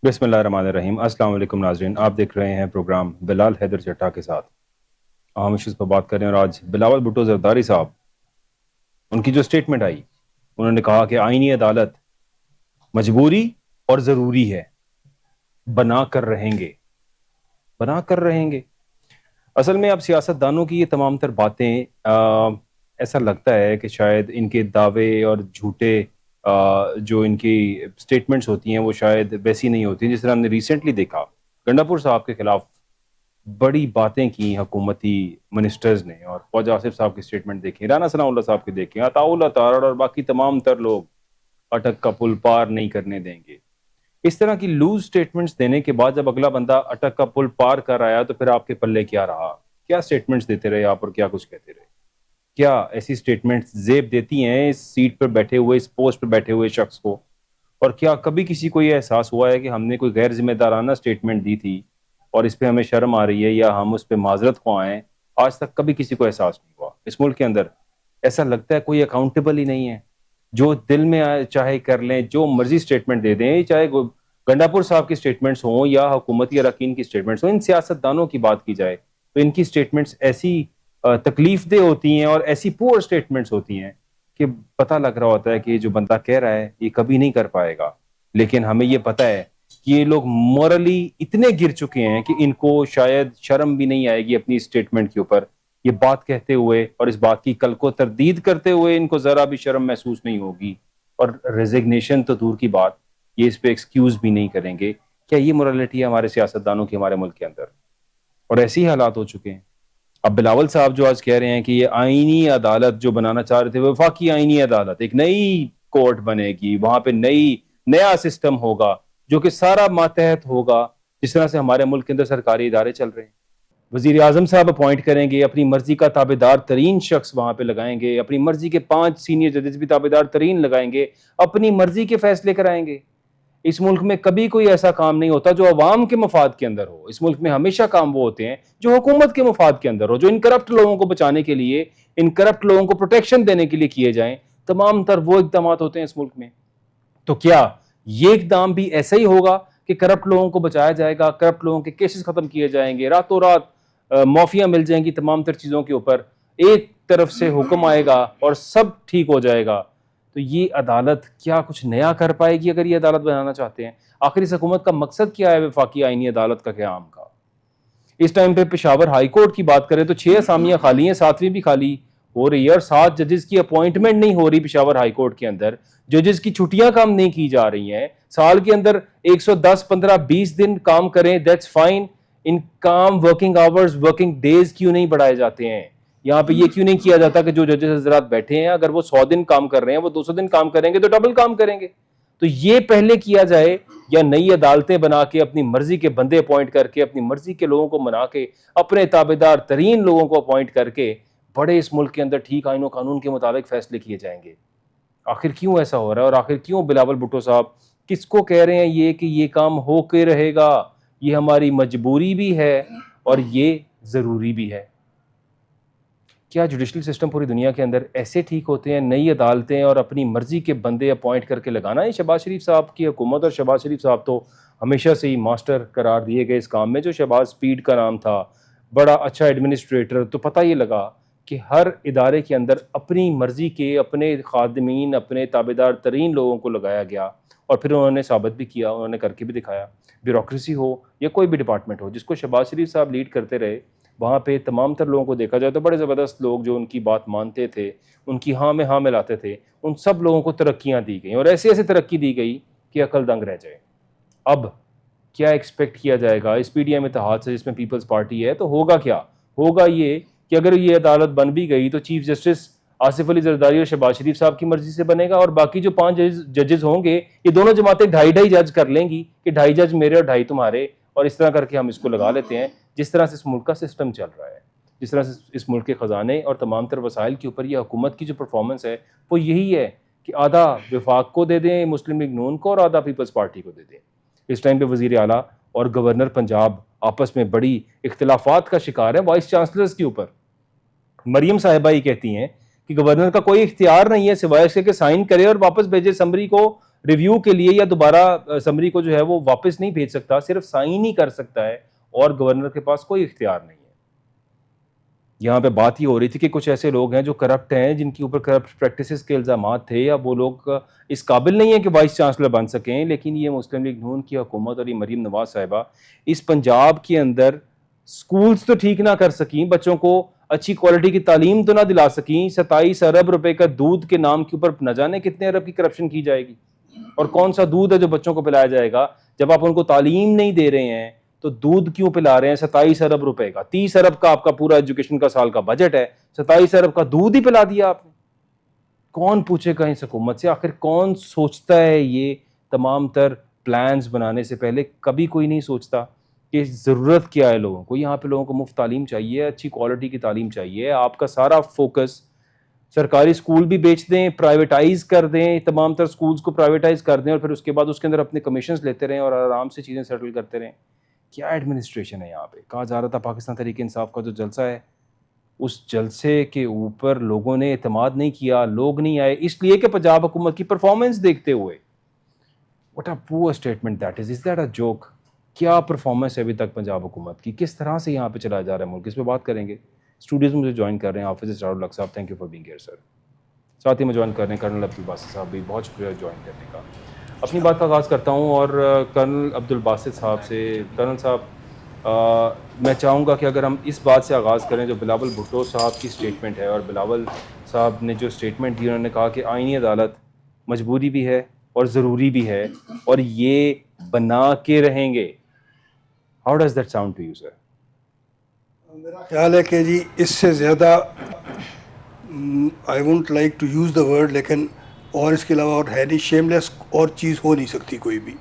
بسم اللہ الرحمن الرحیم۔ السلام علیکم ناظرین، آپ دیکھ رہے ہیں پروگرام بلال حیدر چٹھا کے ساتھ اہم ایشوز پر بات کر رہے ہیں۔ اور آج بلاول بھٹو زرداری صاحب، ان کی جو سٹیٹمنٹ آئی، انہوں نے کہا کہ آئینی عدالت مجبوری اور ضروری ہے، بنا کر رہیں گے۔ اصل میں اب سیاست دانوں کی یہ تمام تر باتیں ایسا لگتا ہے کہ شاید ان کے دعوے اور جھوٹے جو ان کی سٹیٹمنٹس ہوتی ہیں وہ شاید ویسی نہیں ہوتی جس طرح ہم نے ریسنٹلی دیکھا گنڈا پور صاحب کے خلاف بڑی باتیں کی حکومتی منسٹرز نے، اور خواجہ آصف صاحب کی سٹیٹمنٹ دیکھیں، رانا ثناء اللہ صاحب کی دیکھیں، عطاء اللہ تارڑ اور باقی تمام تر لوگ اٹک کا پل پار نہیں کرنے دیں گے۔ اس طرح کی لوز سٹیٹمنٹس دینے کے بعد جب اگلا بندہ اٹک کا پل پار کر آیا تو پھر آپ کے پلے کیا رہا؟ کیا سٹیٹمنٹس دیتے رہے آپ اور کیا کچھ کہتے رہے؟ کیا ایسی سٹیٹمنٹس زیب دیتی ہیں اس سیٹ پر بیٹھے ہوئے، اس پوسٹ پر بیٹھے ہوئے شخص کو؟ اور کیا کبھی کسی کو یہ احساس ہوا ہے کہ ہم نے کوئی غیر ذمہ دارانہ سٹیٹمنٹ دی تھی اور اس پہ ہمیں شرم آ رہی ہے یا ہم اس پہ معذرت خواہ ہیں؟ آج تک کبھی کسی کو احساس نہیں ہوا۔ اس ملک کے اندر ایسا لگتا ہے کوئی اکاؤنٹیبل ہی نہیں ہے، جو دل میں آئے چاہے کر لیں، جو مرضی سٹیٹمنٹ دے دیں، چاہے گنڈا پور صاحب کی سٹیٹمنٹس ہوں یا حکومتی اراکین کی سٹیٹمنٹس ہوں۔ ان سیاست دانوں کی بات کی جائے تو ان کی سٹیٹمنٹس ایسی تکلیف دہ ہوتی ہیں اور ایسی پور سٹیٹمنٹس ہوتی ہیں کہ پتہ لگ رہا ہوتا ہے کہ جو بندہ کہہ رہا ہے یہ کبھی نہیں کر پائے گا، لیکن ہمیں یہ پتہ ہے کہ یہ لوگ مورلی اتنے گر چکے ہیں کہ ان کو شاید شرم بھی نہیں آئے گی اپنی سٹیٹمنٹ کے اوپر یہ بات کہتے ہوئے، اور اس بات کی کل کو تردید کرتے ہوئے ان کو ذرا بھی شرم محسوس نہیں ہوگی، اور ریزگنیشن تو دور کی بات، یہ اس پہ ایکسکیوز بھی نہیں کریں گے۔ کیا یہ مورالٹی ہے ہمارے سیاستدانوں کی ہمارے ملک کے اندر؟ اور ایسے ہی حالات ہو چکے ہیں۔ اب بلاول صاحب جو آج کہہ رہے ہیں کہ یہ آئینی عدالت جو بنانا چاہ رہے تھے، وفاقی آئینی عدالت، ایک نئی کورٹ بنے گی، وہاں پہ نیا سسٹم ہوگا جو کہ سارا ماتحت ہوگا، جس طرح سے ہمارے ملک کے اندر سرکاری ادارے چل رہے ہیں۔ وزیر اعظم صاحب اپوائنٹ کریں گے، اپنی مرضی کا تابع دار ترین شخص وہاں پہ لگائیں گے، اپنی مرضی کے 5 سینئر ججز بھی تابع دار ترین لگائیں گے، اپنی مرضی کے فیصلے کرائیں گے۔ اس ملک میں کبھی کوئی ایسا کام نہیں ہوتا جو عوام کے مفاد کے اندر ہو۔ اس ملک میں ہمیشہ کام وہ ہوتے ہیں جو حکومت کے مفاد کے اندر ہو، جو ان کرپٹ لوگوں کو بچانے کے لیے، ان کرپٹ لوگوں کو پروٹیکشن دینے کے لیے کیے جائیں۔ تمام تر وہ اقدامات ہوتے ہیں اس ملک میں۔ تو کیا یہ اقدام بھی ایسا ہی ہوگا کہ کرپٹ لوگوں کو بچایا جائے گا، کرپٹ لوگوں کے کیسز ختم کیے جائیں گے، راتوں رات معافیاں مل جائیں گی تمام تر چیزوں کے اوپر، ایک طرف سے حکم آئے گا اور سب ٹھیک ہو جائے گا؟ تو یہ عدالت کیا کچھ نیا کر پائے گی اگر یہ عدالت بنانا چاہتے ہیں؟ آخر اس حکومت کا مقصد کیا ہے وفاقی آئینی عدالت کا قیام کا؟ اس ٹائم پہ پشاور ہائی کورٹ کی بات کریں تو 6 اسامیاں خالی ہیں، 7ویں بھی خالی ہو رہی ہے، اور 7 ججز کی اپوائنٹمنٹ نہیں ہو رہی پشاور ہائی کورٹ کے اندر، ججز کی چھٹیاں کم نہیں کی جا رہی ہیں۔ سال کے اندر 110 15 20 دن کام کریں، دیٹس فائن۔ ان کام ورکنگ آورز، ورکنگ ڈیز کیوں نہیں بڑھائے جاتے ہیں؟ یہاں پہ یہ کیوں نہیں کیا جاتا کہ جو ججز حضرات بیٹھے ہیں اگر وہ 100 دن کام کر رہے ہیں، وہ 200 دن کام کریں گے تو ڈبل کام کریں گے؟ تو یہ پہلے کیا جائے، یا نئی عدالتیں بنا کے اپنی مرضی کے بندے اپوائنٹ کر کے، اپنی مرضی کے لوگوں کو منا کے، اپنے تابع دار ترین لوگوں کو اپوائنٹ کر کے بڑے اس ملک کے اندر ٹھیک آئین و قانون کے مطابق فیصلے کیے جائیں گے؟ آخر کیوں ایسا ہو رہا ہے؟ اور آخر کیوں بلاول بھٹو صاحب کس کو کہہ رہے ہیں یہ کہ یہ کام ہو کے رہے گا، یہ ہماری مجبوری بھی ہے اور یہ ضروری بھی ہے؟ کیا جوڈیشل سسٹم پوری دنیا کے اندر ایسے ٹھیک ہوتے ہیں؟ نئی عدالتیں اور اپنی مرضی کے بندے اپوائنٹ کر کے لگانا ہے؟ شہباز شریف صاحب کی حکومت، اور شہباز شریف صاحب تو ہمیشہ سے ہی ماسٹر قرار دیے گئے اس کام میں، جو شہباز سپیڈ کا نام تھا، بڑا اچھا ایڈمنسٹریٹر، تو پتہ یہ لگا کہ ہر ادارے کے اندر اپنی مرضی کے اپنے خادمین، اپنے تابع دار ترین لوگوں کو لگایا گیا، اور پھر انہوں نے ثابت بھی کیا، انہوں نے کر کے بھی دکھایا۔ بیوروکریسی ہو یا کوئی بھی ڈپارٹمنٹ ہو جس کو شہباز شریف صاحب لیڈ کرتے رہے، وہاں پہ تمام تر لوگوں کو دیکھا جائے تو بڑے زبردست لوگ جو ان کی بات مانتے تھے، ان کی ہاں میں ہاں ملاتے تھے، ان سب لوگوں کو ترقیاں دی گئیں، اور ایسے ایسے ترقی دی گئی کہ عقل دنگ رہ جائے۔ اب کیا ایکسپیکٹ کیا جائے گا اس پی ڈی ایم اتحاد سے جس میں پیپلز پارٹی ہے؟ تو ہوگا کیا؟ ہوگا یہ کہ اگر یہ عدالت بن بھی گئی تو چیف جسٹس آصف علی زرداری اور شہباز شریف صاحب کی مرضی سے بنے گا، اور باقی جو 5 ججز ہوں گے یہ دونوں جماعتیں 2.5 جج کر لیں گی کہ 2.5 جج میرے اور 2.5 تمہارے، اور اس طرح کر کے ہم اس کو لگا لیتے ہیں۔ جس طرح سے اس ملک کا سسٹم چل رہا ہے، جس طرح سے اس ملک کے خزانے اور تمام تر وسائل کے اوپر یہ حکومت کی جو پرفارمنس ہے وہ یہی ہے کہ آدھا وفاق کو دے دیں، مسلم لیگ نون کو، اور آدھا پیپلز پارٹی کو دے دیں۔ اس ٹائم پہ وزیر اعلیٰ اور گورنر پنجاب آپس میں بڑی اختلافات کا شکار ہیں وائس چانسلرز کے اوپر۔ مریم صاحبہ یہ کہتی ہیں کہ گورنر کا کوئی اختیار نہیں ہے سوائے اس کے کہ سائن کرے اور واپس بھیجے اسمبلی کو ریویو کے لیے یا دوبارہ اسمبلی کو جو ہے وہ واپس نہیں بھیج سکتا, صرف سائن ہی کر سکتا ہے, اور گورنر کے پاس کوئی اختیار نہیں ہے. یہاں پہ بات یہ ہو رہی تھی کہ کچھ ایسے لوگ ہیں جو کرپٹ ہیں, جن کے اوپر کرپٹ پریکٹسز کے الزامات تھے, یا وہ لوگ اس قابل نہیں ہیں کہ وائس چانسلر بن سکیں, لیکن یہ مسلم لیگ نون کی حکومت اور یہ مریم نواز صاحبہ اس پنجاب کے اندر سکولز تو ٹھیک نہ کر سکیں, بچوں کو اچھی کوالٹی کی تعلیم تو نہ دلا سکیں, 27 ارب روپے کا دودھ کے نام کے اوپر نہ جانے کتنے ارب کی کرپشن کی جائے گی, اور کون سا دودھ ہے جو بچوں کو پلایا جائے گا جب آپ ان کو تعلیم نہیں دے رہے ہیں, تو دودھ کیوں پلا رہے ہیں 27 ارب روپے کا, 30 ارب کا آپ کا پورا ایجوکیشن کا سال کا بجٹ ہے, 27 ارب کا دودھ ہی پلا دیا آپ نے. کون پوچھے گا اس حکومت سے, آخر کون سوچتا ہے یہ تمام تر پلانز بنانے سے پہلے؟ کبھی کوئی نہیں سوچتا کہ ضرورت کیا ہے لوگوں کو. یہاں پہ لوگوں کو مفت تعلیم چاہیے, اچھی کوالٹی کی تعلیم چاہیے. آپ کا سارا فوکس سرکاری اسکول بھی بیچ دیں, پرائیویٹائز کر دیں, تمام تر اسکولز کو پرائیویٹائز کر دیں, اور پھر اس کے بعد اس کے اندر اپنے کمیشنز لیتے رہیں اور آرام سے چیزیں سیٹل کرتے رہیں. کیا ایڈمنسٹریشن ہے یہاں پہ؟ کہا جا رہا تھا پاکستان تحریک انصاف کا جو جلسہ ہے, اس جلسے کے اوپر لوگوں نے اعتماد نہیں کیا, لوگ نہیں آئے اس لیے کہ پنجاب حکومت کی پرفارمنس دیکھتے ہوئے. واٹ اے پور statement that is that a joke? کیا پرفارمنس ہے ابھی تک پنجاب حکومت کی, کس طرح سے یہاں پہ چلایا جا رہا ہے ملک, اس پہ بات کریں گے. اسٹوڈیوز میں مجھے جوائن کر رہے ہیں حافظ Israr ul Haq Sahab, thank you for being here sir. ساتھ ہی میں جوائن کر رہے ہیں کرنل عبدالباسط صاحب بھی, بہت شکریہ جوائن کرنے کا. اپنی بات کا آغاز کرتا ہوں اور کرنل عبدالباسط صاحب سے. کرنل صاحب, میں چاہوں گا کہ اگر ہم اس بات سے آغاز کریں جو بلاول بھٹو صاحب کی اسٹیٹمنٹ ہے, اور بلاول صاحب نے جو اسٹیٹمنٹ دی, انہوں نے کہا کہ آئینی عدالت مجبوری بھی ہے اور ضروری بھی ہے, اور یہ بنا کے رہیں گے. How does that sound to you sir? میرا خیال ہے کہ جی اس سے زیادہ I won't like to use the word, لیکن اور اس کے علاوہ اور ہے نہیں, شیم لیس اور چیز ہو نہیں سکتی کوئی بھی,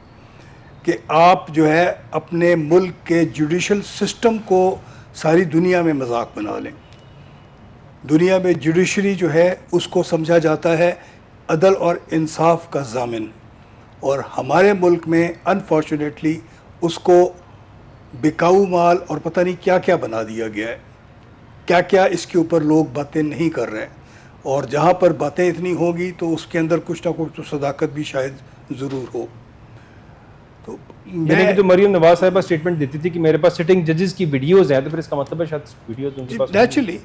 کہ آپ جو ہے اپنے ملک کے جوڈیشل سسٹم کو ساری دنیا میں مذاق بنا لیں. دنیا میں جوڈیشری جو ہے اس کو سمجھا جاتا ہے عدل اور انصاف کا ضامن, اور ہمارے ملک میں انفارچونیٹلی اس کو بکاؤ مال اور پتہ نہیں کیا کیا بنا دیا گیا ہے. کیا کیا اس کے اوپر لوگ باتیں نہیں کر رہے, اور جہاں پر باتیں اتنی ہوں گی تو اس کے اندر کچھ نہ کچھ تو صداقت بھی شاید ضرور ہو. تو یعنی کہ جو مریم نواز صاحبہ اسٹیٹمنٹ دیتی تھی کہ میرے پاس سٹنگ ججز کی ویڈیوز ہیں, تو پھر اس کا مطلب ہے شاید ویڈیوز ان کے پاس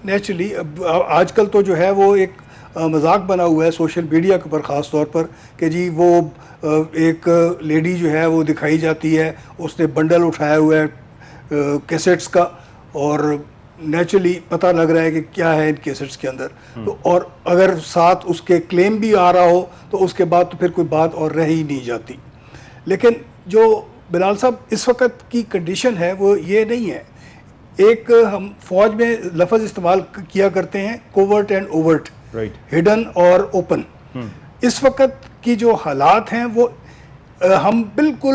نیچرلی آج کل تو جو ہے وہ ایک مذاق بنا ہوا ہے سوشل میڈیا کے اوپر خاص طور پر, کہ جی وہ ایک لیڈی جو ہے وہ دکھائی جاتی ہے, اس نے بنڈل اٹھایا ہوا ہے کیسٹس کا, اور نیچرلی پتہ لگ رہا ہے کہ کیا ہے ان کیسٹس کے اندر. تو اور اگر ساتھ اس کے کلیم بھی آ رہا ہو تو اس کے بعد تو پھر کوئی بات اور رہ ہی نہیں جاتی. لیکن جو بلال صاحب اس وقت کی کنڈیشن ہے وہ یہ نہیں ہے. ایک ہم فوج میں لفظ استعمال کیا کرتے ہیں کوورٹ اینڈ اوورٹ, ہڈن اور اوپن. اس وقت کی جو حالات ہیں وہ ہم بالکل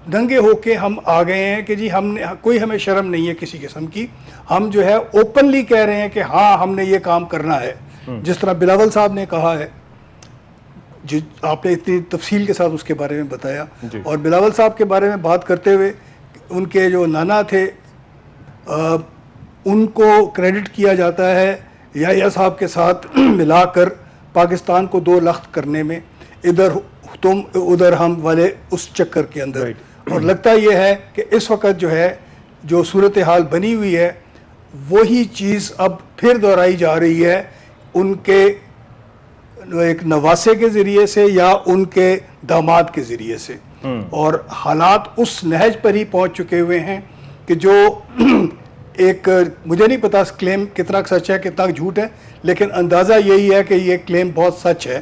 ننگے ہو کے ہم آ گئے ہیں کہ جی ہم نے کوئی ہمیں شرم نہیں ہے کسی قسم کی. ہم جو ہے اوپنلی کہہ رہے ہیں کہ ہاں ہم نے یہ کام کرنا ہے, جس طرح بلاول صاحب نے کہا ہے, آپ نے اتنی تفصیل کے ساتھ اس کے بارے میں بتایا. اور بلاول صاحب کے بارے میں بات کرتے ہوئے ان کے جو نانا تھے ان کو کریڈٹ کیا جاتا ہے یحییٰ صاحب کے ساتھ ملا کر پاکستان کو دو لخت کرنے میں, ادھر تم ادھر ہم والے اس چکر کے اندر. اور لگتا یہ ہے کہ اس وقت جو ہے جو صورتحال بنی ہوئی ہے وہی چیز اب پھر دہرائی جا رہی ہے ان کے ایک نواسے کے ذریعے سے یا ان کے داماد کے ذریعے سے. اور حالات اس نہج پر ہی پہنچ چکے ہوئے ہیں کہ جو ایک مجھے نہیں پتا کلیم کتنا سچ ہے کتنا جھوٹ ہے, لیکن اندازہ یہی ہے کہ یہ کلیم بہت سچ ہے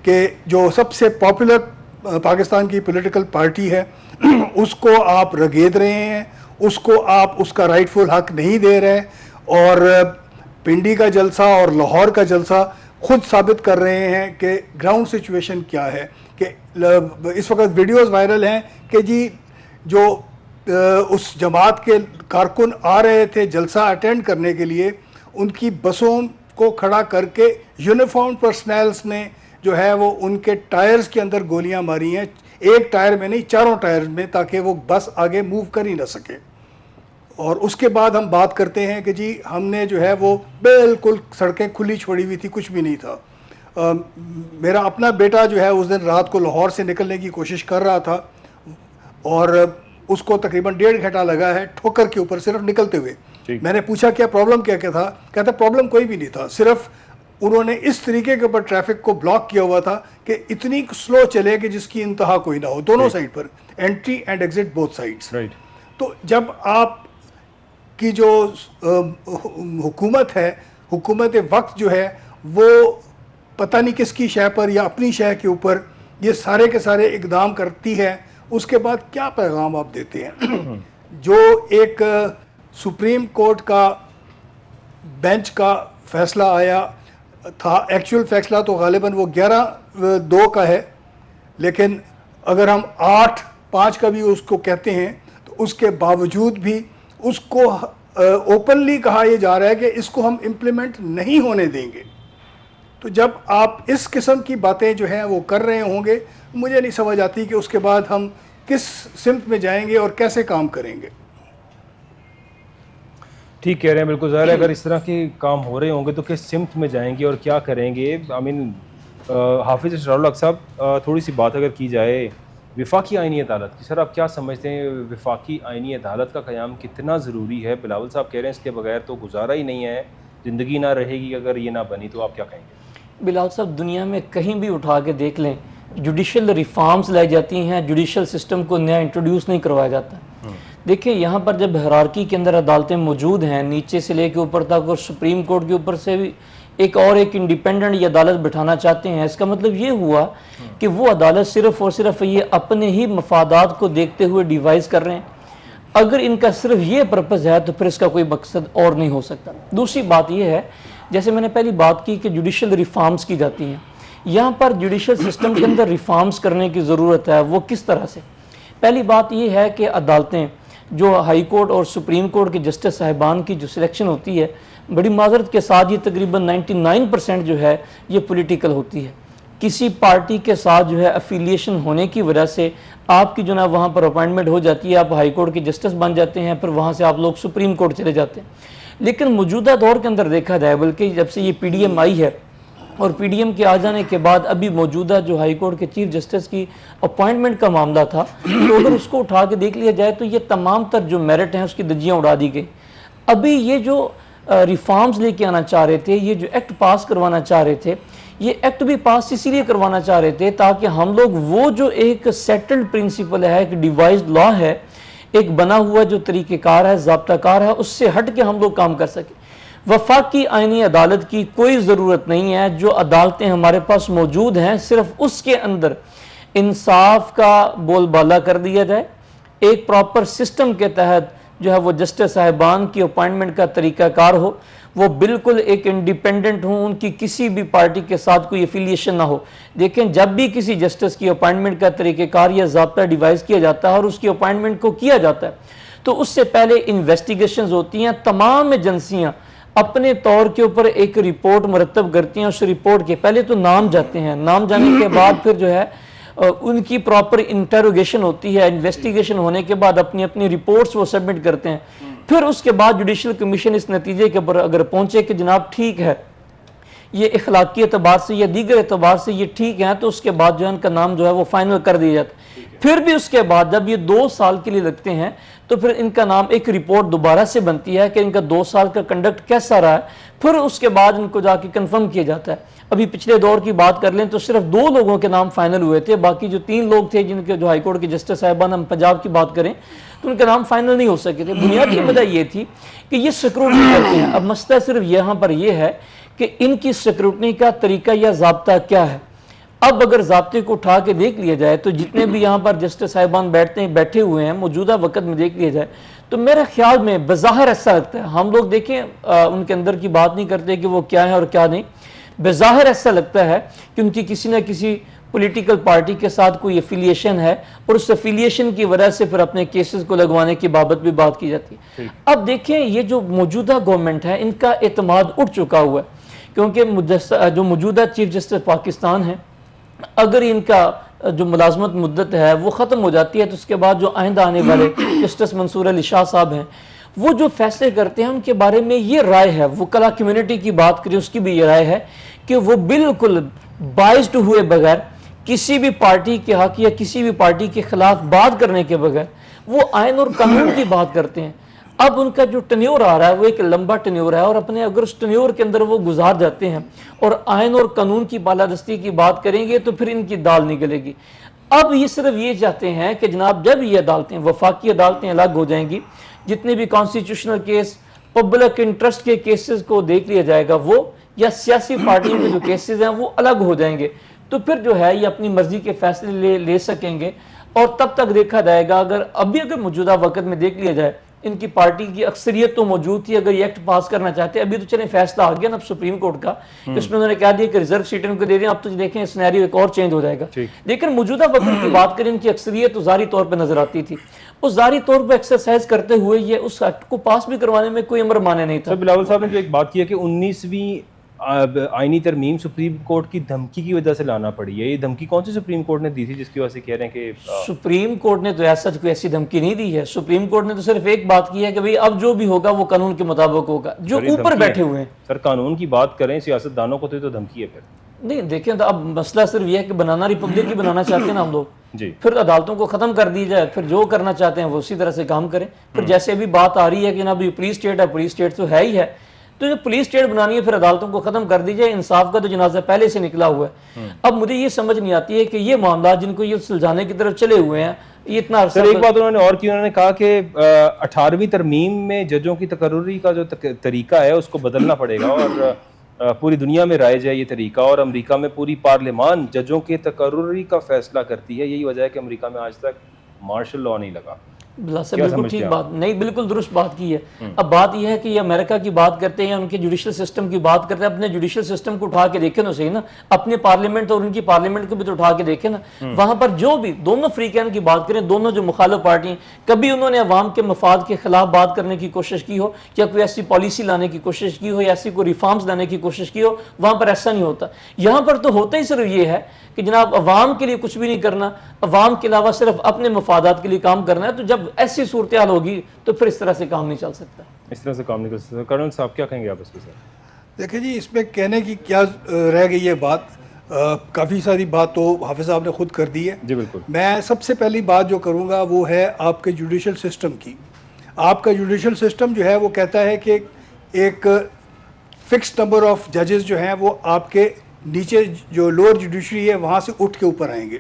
کہ جو سب سے پاپولر پاکستان کی پولیٹیکل پارٹی ہے اس کو آپ رگید رہے ہیں, اس کو آپ اس کا رائٹ فل حق نہیں دے رہے, اور پنڈی کا جلسہ اور لاہور کا جلسہ خود ثابت کر رہے ہیں کہ گراؤنڈ سچویشن کیا ہے. کہ اس وقت ویڈیوز وائرل ہیں کہ جی جو اس جماعت کے کارکن آ رہے تھے جلسہ اٹینڈ کرنے کے لیے, ان کی بسوں کو کھڑا کر کے یونیفارم پرسنلز نے جو ہے وہ ان کے ٹائرز کے اندر گولیاں ماری ہیں, ایک ٹائر میں نہیں چاروں ٹائر میں, تاکہ وہ بس آگے موو کر ہی نہ سکے. اور اس کے بعد ہم بات کرتے ہیں کہ جی ہم نے جو ہے وہ بالکل سڑکیں کھلی چھوڑی ہوئی تھی, کچھ بھی نہیں تھا. میرا اپنا بیٹا جو ہے اس دن رات کو لاہور سے نکلنے کی کوشش کر رہا تھا اور اس کو تقریباً 1.5 گھنٹہ لگا ہے ٹھوکر کے اوپر صرف نکلتے ہوئے. میں نے پوچھا کیا پرابلم کیا تھا, کہتا پرابلم کوئی بھی نہیں تھا, صرف انہوں نے اس طریقے کے اوپر ٹریفک کو بلاک کیا ہوا تھا کہ اتنی سلو چلے کہ جس کی انتہا کوئی نہ ہو دونوں سائڈ پر, entry and exit both sides. تو جب آپ کی جو حکومت ہے, حکومت وقت جو ہے وہ پتہ نہیں کس کی شے پر یا اپنی شے کے اوپر یہ سارے کے سارے اقدام کرتی ہے, اس کے بعد کیا پیغام آپ دیتے ہیں؟ جو ایک سپریم کورٹ کا بینچ کا فیصلہ آیا تھا, ایکچول فیصلہ تو غالباً وہ 11-2 کا ہے, لیکن اگر ہم 8-5 کا بھی اس کو کہتے ہیں تو اس کے باوجود بھی اس کو اوپنلی کہا یہ جا رہا ہے کہ اس کو ہم امپلیمنٹ نہیں ہونے دیں گے. تو جب آپ اس قسم کی باتیں جو ہیں وہ کر رہے ہوں گے, مجھے نہیں سمجھ آتی کہ اس کے بعد ہم کس سمت میں جائیں گے اور کیسے کام کریں گے. ٹھیک کہہ رہے ہیں, بالکل ظاہر ہے اگر اس طرح کے کام ہو رہے ہوں گے تو کس سمت میں جائیں گے اور کیا کریں گے. حافظ اسرار الحق صاحب, تھوڑی سی بات اگر کی جائے وفاقی آئینی عدالت کی, سر آپ کیا سمجھتے ہیں وفاقی آئینی عدالت کا قیام کتنا ضروری ہے؟ بلاول صاحب کہہ رہے ہیں اس کے بغیر تو گزارا ہی نہیں ہے, زندگی نہ رہے گی اگر یہ نہ بنی, تو آپ کیا کہیں گے؟ بلاول صاحب دنیا میں کہیں بھی اٹھا کے دیکھ لیں, جوڈیشل ریفارمز لائی جاتی ہیں, جوڈیشل سسٹم کو نیا انٹروڈیوس نہیں کروایا جاتا. دیکھیں یہاں پر جب ہیرارکی کے اندر عدالتیں موجود ہیں نیچے سے لے کے اوپر تک, اور سپریم کورٹ کے اوپر سے بھی ایک انڈیپینڈنٹ یہ عدالت بٹھانا چاہتے ہیں, اس کا مطلب یہ ہوا کہ وہ عدالت صرف اور صرف یہ اپنے ہی مفادات کو دیکھتے ہوئے ڈیوائز کر رہے ہیں. اگر ان کا صرف یہ پرپس ہے تو پھر اس کا کوئی مقصد اور نہیں ہو سکتا. دوسری بات یہ ہے, جیسے میں نے پہلی بات کی کہ جوڈیشل ریفارمز کی جاتی ہیں, یہاں پر جوڈیشل سسٹم کے اندر ریفارمز کرنے کی ضرورت ہے. وہ کس طرح سے؟ پہلی بات یہ ہے کہ عدالتیں جو ہائی کورٹ اور سپریم کورٹ کے جسٹس صاحبان کی جو سلیکشن ہوتی ہے, بڑی معذرت کے ساتھ یہ تقریباً 99% جو ہے یہ پولیٹیکل ہوتی ہے. کسی پارٹی کے ساتھ جو ہے افیلیشن ہونے کی وجہ سے آپ کی جو نا وہاں پر اپائنٹمنٹ ہو جاتی ہے, آپ ہائی کورٹ کے جسٹس بن جاتے ہیں, پھر وہاں سے آپ لوگ سپریم کورٹ چلے جاتے ہیں. لیکن موجودہ دور کے اندر دیکھا جائے, بلکہ جب سے یہ پی ڈی ایم آئی ہے اور پی ڈی ایم کے آ جانے کے بعد ابھی موجودہ جو ہائی کورٹ کے چیف جسٹس کی اپوائنٹمنٹ کا معاملہ تھا, تو اگر اس کو اٹھا کے دیکھ لیا جائے تو یہ تمام تر جو میرٹ ہیں اس کی دھجیاں اڑا دی گئی. ابھی یہ جو ریفارمز لے کے آنا چاہ رہے تھے, یہ جو ایکٹ پاس کروانا چاہ رہے تھے, یہ ایکٹ بھی پاس اسی لیے کروانا چاہ رہے تھے تاکہ ہم لوگ وہ جو ایک سیٹلڈ پرنسپل ہے, ایک ڈیوائزڈ لا ہے, ایک بنا ہوا جو طریقہ کار ہے, ضابطہ کار ہے, اس سے ہٹ کے ہم لوگ کام کر سکیں. وفاقی آئینی عدالت کی کوئی ضرورت نہیں ہے. جو عدالتیں ہمارے پاس موجود ہیں صرف اس کے اندر انصاف کا بول بالا کر دیا جائے, ایک پراپر سسٹم کے تحت جو ہے وہ جسٹس صاحبان کی اپائنٹمنٹ کا طریقہ کار ہو, وہ بالکل ایک انڈیپینڈنٹ ہوں, ان کی کسی بھی پارٹی کے ساتھ کوئی افیلیشن نہ ہو. دیکھیں جب بھی کسی جسٹس کی اپائنٹمنٹ کا طریقہ کار یا ضابطہ ڈیوائز کیا جاتا ہے اور اس کی اپائنٹمنٹ کو کیا جاتا ہے, تو اس سے پہلے انویسٹیگیشنز ہوتی ہیں. تمام ایجنسیاں اپنے طور کے اوپر ایک رپورٹ مرتب کرتی ہیں. اس رپورٹ کے پہلے تو نام جاتے ہیں, نام جانے کے بعد پھر جو ہے ان کی پراپر انٹروگیشن ہوتی ہے. انویسٹیگیشن ہونے کے بعد اپنی اپنی رپورٹس وہ سبمٹ کرتے ہیں. پھر اس کے بعد جوڈیشل کمیشن اس نتیجے کے اوپر اگر پہنچے کہ جناب ٹھیک ہے, یہ اخلاقی اعتبار سے یا دیگر اعتبار سے یہ ٹھیک ہے, تو اس کے بعد جو ہے ان کا نام جو ہے وہ فائنل کر دیا جاتا ہے. پھر بھی اس کے بعد جب یہ 2 سال کے لیے لگتے ہیں تو پھر ان کا نام ایک رپورٹ دوبارہ سے بنتی ہے کہ ان کا 2 سال کا کنڈکٹ کیسا رہا ہے. پھر اس کے بعد ان کو جا کے کنفرم کیا جاتا ہے. ابھی پچھلے دور کی بات کر لیں تو صرف 2 لوگوں کے نام فائنل ہوئے تھے, باقی جو 3 لوگ تھے جن کے جو ہائی کورٹ کے جسٹس صاحبان, ہم پنجاب کی بات کریں تو ان کے نام فائنل نہیں ہو سکے تھے. بنیادی وجہ یہ تھی کہ یہ سکروٹنی کرتے ہیں. اب مسئلہ صرف یہاں پر یہ ہے کہ ان کی سکروٹنی کا طریقہ یا ضابطہ کیا ہے. اب اگر ضابطے کو اٹھا کے دیکھ لیا جائے تو جتنے بھی یہاں پر جسٹس صاحبان بیٹھے ہوئے ہیں موجودہ وقت میں دیکھ لیا جائے تو میرے خیال میں بظاہر ایسا لگتا ہے, ہم لوگ دیکھیں ان کے اندر کی بات نہیں کرتے کہ وہ کیا ہے اور کیا نہیں, بظاہر ایسا لگتا ہے کہ ان کی کسی نہ کسی پولیٹیکل پارٹی کے ساتھ کوئی افیلیشن ہے, اور اس افیلیشن کی وجہ سے پھر اپنے کیسز کو لگوانے کی بابت بھی بات کی جاتی ہے. اب دیکھیں یہ جو موجودہ گورنمنٹ ہے ان کا اعتماد اٹھ چکا ہوا ہے, کیونکہ جو موجودہ چیف جسٹس پاکستان ہیں, اگر ان کا جو ملازمت مدت ہے وہ ختم ہو جاتی ہے تو اس کے بعد جو آئندہ آنے والے جسٹس منصور علی شاہ صاحب ہیں, وہ جو فیصلے کرتے ہیں ان کے بارے میں یہ رائے ہے, وکلا کمیونٹی کی بات کریں اس کی بھی یہ رائے ہے کہ وہ بالکل باعث ہوئے بغیر, کسی بھی پارٹی کے حق یا کسی بھی پارٹی کے خلاف بات کرنے کے بغیر وہ آئین اور قانون کی بات کرتے ہیں. اب ان کا جو ٹنیور آ رہا ہے وہ ایک لمبا ٹنیور ہے, اور اپنے اگر اس ٹنیور کے اندر وہ گزار جاتے ہیں اور آئین اور قانون کی بالادستی کی بات کریں گے تو پھر ان کی دال نکلے گی. اب یہ صرف یہ چاہتے ہیں کہ جناب جب یہ عدالتیں, وفاقی عدالتیں الگ ہو جائیں گی, جتنے بھی کانسٹیٹیوشنل کیس, پبلک انٹرسٹ کے کیسز کو دیکھ لیا جائے گا وہ, یا سیاسی پارٹیوں کے جو کیسز ہیں وہ الگ ہو جائیں گے, تو پھر جو ہے یہ اپنی مرضی کے فیصلے لے سکیں گے. اور تب تک دیکھا جائے گا, اگر موجودہ وقت میں دیکھ لیا جائے, ان کی پارٹی کی اکثریت تو موجود تھی, اگر یہ ایکٹ پاس کرنا چاہتے ہیں, ابھی تو چلیں فیصلہ آ گیا نا اب سپریم کورٹ کا, اس میں انہوں نے کہا دیا کہ ریزرو سیٹیں ان کو دے دیں, اب تو دیکھیں سینیریو ایک اور چینج ہو جائے گا. لیکن موجودہ وقت کی بات کریں, ان کی اکثریت تو ظاہری طور پہ نظر آتی تھی, اس ظاہری طور پہ ایکسرسائز کرتے ہوئے یہ اس ایکٹ کو پاس بھی کروانے میں کوئی امر مانے نہیں تھا. بلاول صاحب نے جو ایک بات کی ہے کہ 19ویں آئینی ترمیم سپریم کورٹ کی دھمکی کی وجہ سے لانا پڑی ہے, یہ دھمکی کون سی سپریم کورٹ نے دی تھی جس کی وجہ سے کہہ رہے ہیں کہ سپریم کورٹ نے تو ایسا کوئی ایسی دھمکی نہیں دی ہے. سپریم کورٹ نے تو صرف ایک بات کی ہے کہ بھئی اب جو بھی ہوگا وہ قانون کے مطابق ہوگا, جو اوپر بیٹھے ہوئے ہیں. سر قانون کی بات کریں, سیاست دانوں کو تو دھمکی ہے. پھر نہیں دیکھیں, تو اب مسئلہ صرف یہ ہے کہ بنانا ریپبلک ہی بنانا چاہتے ہیں نا ہم لوگ, جی, پھر عدالتوں کو ختم کر دی جائے, پھر جو کرنا چاہتے ہیں وہ اسی طرح سے کام کریں. پھر جیسے ابھی بات آ رہی ہے کہ نا ابھی پولیس اسٹیٹ ہے, پولیس اسٹیٹ تو ہے ہی ہے, تو جو پولیس اسٹیٹ بنانی ہے پھر عدالتوں کو ختم کر دی جائے. انصاف کا تو جنازہ پہلے سے نکلا ہوا ہے. اب مجھے یہ سمجھ نہیں آتی ہے کہ یہ معاملات جن کو یہ سلجھانے کی طرف چلے ہوئے ہیں, یہ اتنا عرصہ. سر ایک بات انہوں نے اور کی, انہوں نے کہا کہ 18ویں ترمیم میں ججوں کی تقرری کا جو طریقہ ہے اس کو بدلنا پڑے گا, اور پوری دنیا میں رائج ہے یہ طریقہ, اور امریکہ میں پوری پارلیمان ججوں کے تقرری کا فیصلہ کرتی ہے. یہی وجہ ہے کہ امریکہ میں آج تک مارشل لاء نہیں لگا. بالکل ٹھیک بات نہیں, بالکل درست بات کی ہے. اب بات یہ ہے کہ یہ امریکہ کی بات کرتے ہیں یا ان کے جوڈیشل سسٹم کی بات کرتے ہیں, اپنے جوڈیشل سسٹم کو اٹھا کے دیکھیں نا صحیح نا, اپنے پارلیمنٹ اور ان کی پارلیمنٹ کو بھی تو اٹھا کے دیکھیں نا. وہاں پر جو بھی دونوں فریقین کی بات کریں, دونوں جو مخالف پارٹی ہیں, کبھی انہوں نے عوام کے مفاد کے خلاف بات کرنے کی کوشش کی ہو, یا کوئی ایسی پالیسی لانے کی کوشش کی ہو, یا ایسی کوئی ریفارمز لانے کی کوشش کی ہو, وہاں پر ایسا نہیں ہوتا. یہاں پر تو ہوتا ہی صرف یہ ہے کہ جناب عوام کے لیے کچھ بھی نہیں کرنا, عوام کے علاوہ صرف اپنے مفادات کے لیے کام کرنا ہے. تو جب ایسی صورتحال ہوگی تو پھر اس طرح سے کام نہیں چل سکتا. اس طرح سے کام نہیں کر سکتا. کرنل صاحب کیا کہیں گے آپ اس پہ؟ سر دیکھیں جی, اس میں کہنے کی کیا رہ گئی ہے بات, کافی ساری بات تو حافظ صاحب نے خود کر دی ہے. جی بالکل. میں سب سے پہلی بات جو کروں گا وہ ہے آپ کے جوڈیشل سسٹم کی. آپ کا جوڈیشل سسٹم جو ہے وہ کہتا ہے کہ ایک فکس نمبر آف ججز جو ہیں وہ آپ کے نیچے جو لوور جوڈیشری ہے وہاں سے اٹھ کے اوپر آئیں گے.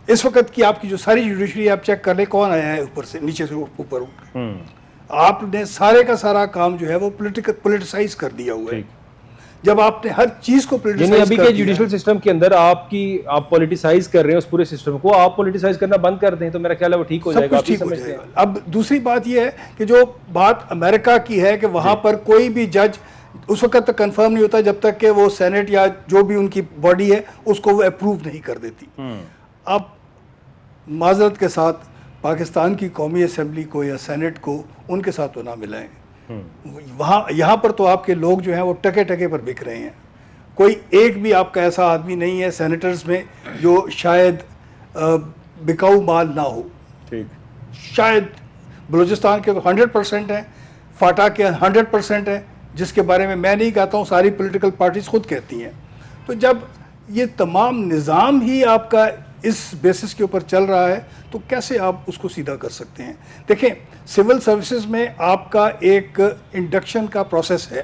اس وقت کی آپ کی جو ساری جوڈیشری ہے آپ چیک کر لیں کون آیا ہے اوپر سے, نیچے سے اوپر اٹھ کے. آپ نے سارے کا سارا کام جو ہے وہ پولیٹیسائز کر دیا ہوا ہے. جب آپ نے ہر چیز کو یعنی ابھی کے جوڈیشل سسٹم کے اندر آپ پولیٹیسائز کر رہے ہیں اس پورے سسٹم کو, آپ پولیٹیسائز کرنا بند کر دیں تو میرا خیال ہے وہ ٹھیک ہو جائے گا. ٹھیک ہو جائے گا. اب دوسری بات یہ ہے کہ جو بات امریکہ کی ہے کہ وہاں پر کوئی بھی جج اس وقت تک کنفرم نہیں ہوتا جب تک کہ وہ سینٹ یا جو بھی ان کی باڈی ہے اس کو وہ اپروو نہیں کر دیتی. اب معذرت کے ساتھ پاکستان کی قومی اسمبلی کو یا سینٹ کو ان کے ساتھ تو نہ ملائیں. یہاں پر تو آپ کے لوگ جو ہیں وہ ٹکے ٹکے پر بک رہے ہیں. کوئی ایک بھی آپ کا ایسا آدمی نہیں ہے سینیٹرز میں جو شاید بکاؤ مال نہ ہو. شاید بلوچستان کے تو 100% ہیں, فاٹا کے 100% ہیں, جس کے بارے میں نہیں کہتا ہوں, ساری پولیٹیکل پارٹیز خود کہتی ہیں. تو جب یہ تمام نظام ہی آپ کا اس بیسس کے اوپر چل رہا ہے تو کیسے آپ اس کو سیدھا کر سکتے ہیں؟ دیکھیں سول سروسز میں آپ کا ایک انڈکشن کا پروسیس ہے,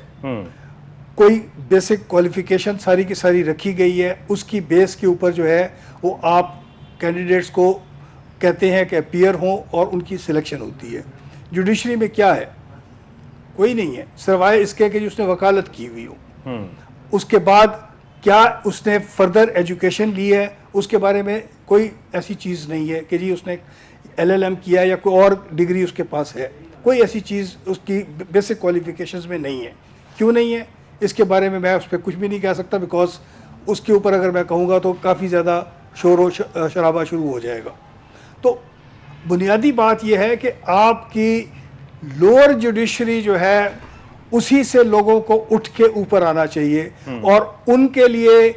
کوئی بیسک کوالیفیکیشن ساری کی ساری رکھی گئی ہے, اس کی بیس کے اوپر جو ہے وہ آپ کینڈیڈیٹس کو کہتے ہیں کہ اپیئر ہوں اور ان کی سلیکشن ہوتی ہے. جوڈیشری میں کیا ہے؟ کوئی نہیں ہے سوائے اس کے کہ اس نے وکالت کی ہوئی ہو. اس کے بعد کیا اس نے فردر ایجوکیشن لی ہے اس کے بارے میں کوئی ایسی چیز نہیں ہے کہ جی اس نے LLM کیا یا کوئی اور ڈگری اس کے پاس ہے. کوئی ایسی چیز اس کی بیسک کوالیفیکیشنز میں نہیں ہے. کیوں نہیں ہے اس کے بارے میں اس پہ کچھ بھی نہیں کہہ سکتا, بیکاز اس کے اوپر اگر میں کہوں گا تو کافی زیادہ شور و شرابہ شروع ہو جائے گا. تو بنیادی بات یہ ہے کہ آپ کی لوور جوڈیشری جو ہے اسی سے لوگوں کو اٹھ کے اوپر آنا چاہیے, اور ان کے لیے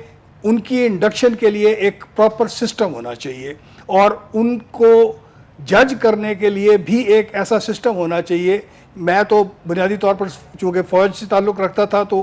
ان کی انڈکشن کے لیے ایک پراپر سسٹم ہونا چاہیے, اور ان کو جج کرنے کے لیے بھی ایک ایسا سسٹم ہونا چاہیے. میں تو بنیادی طور پر چونکہ فوج سے تعلق رکھتا تھا تو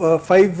5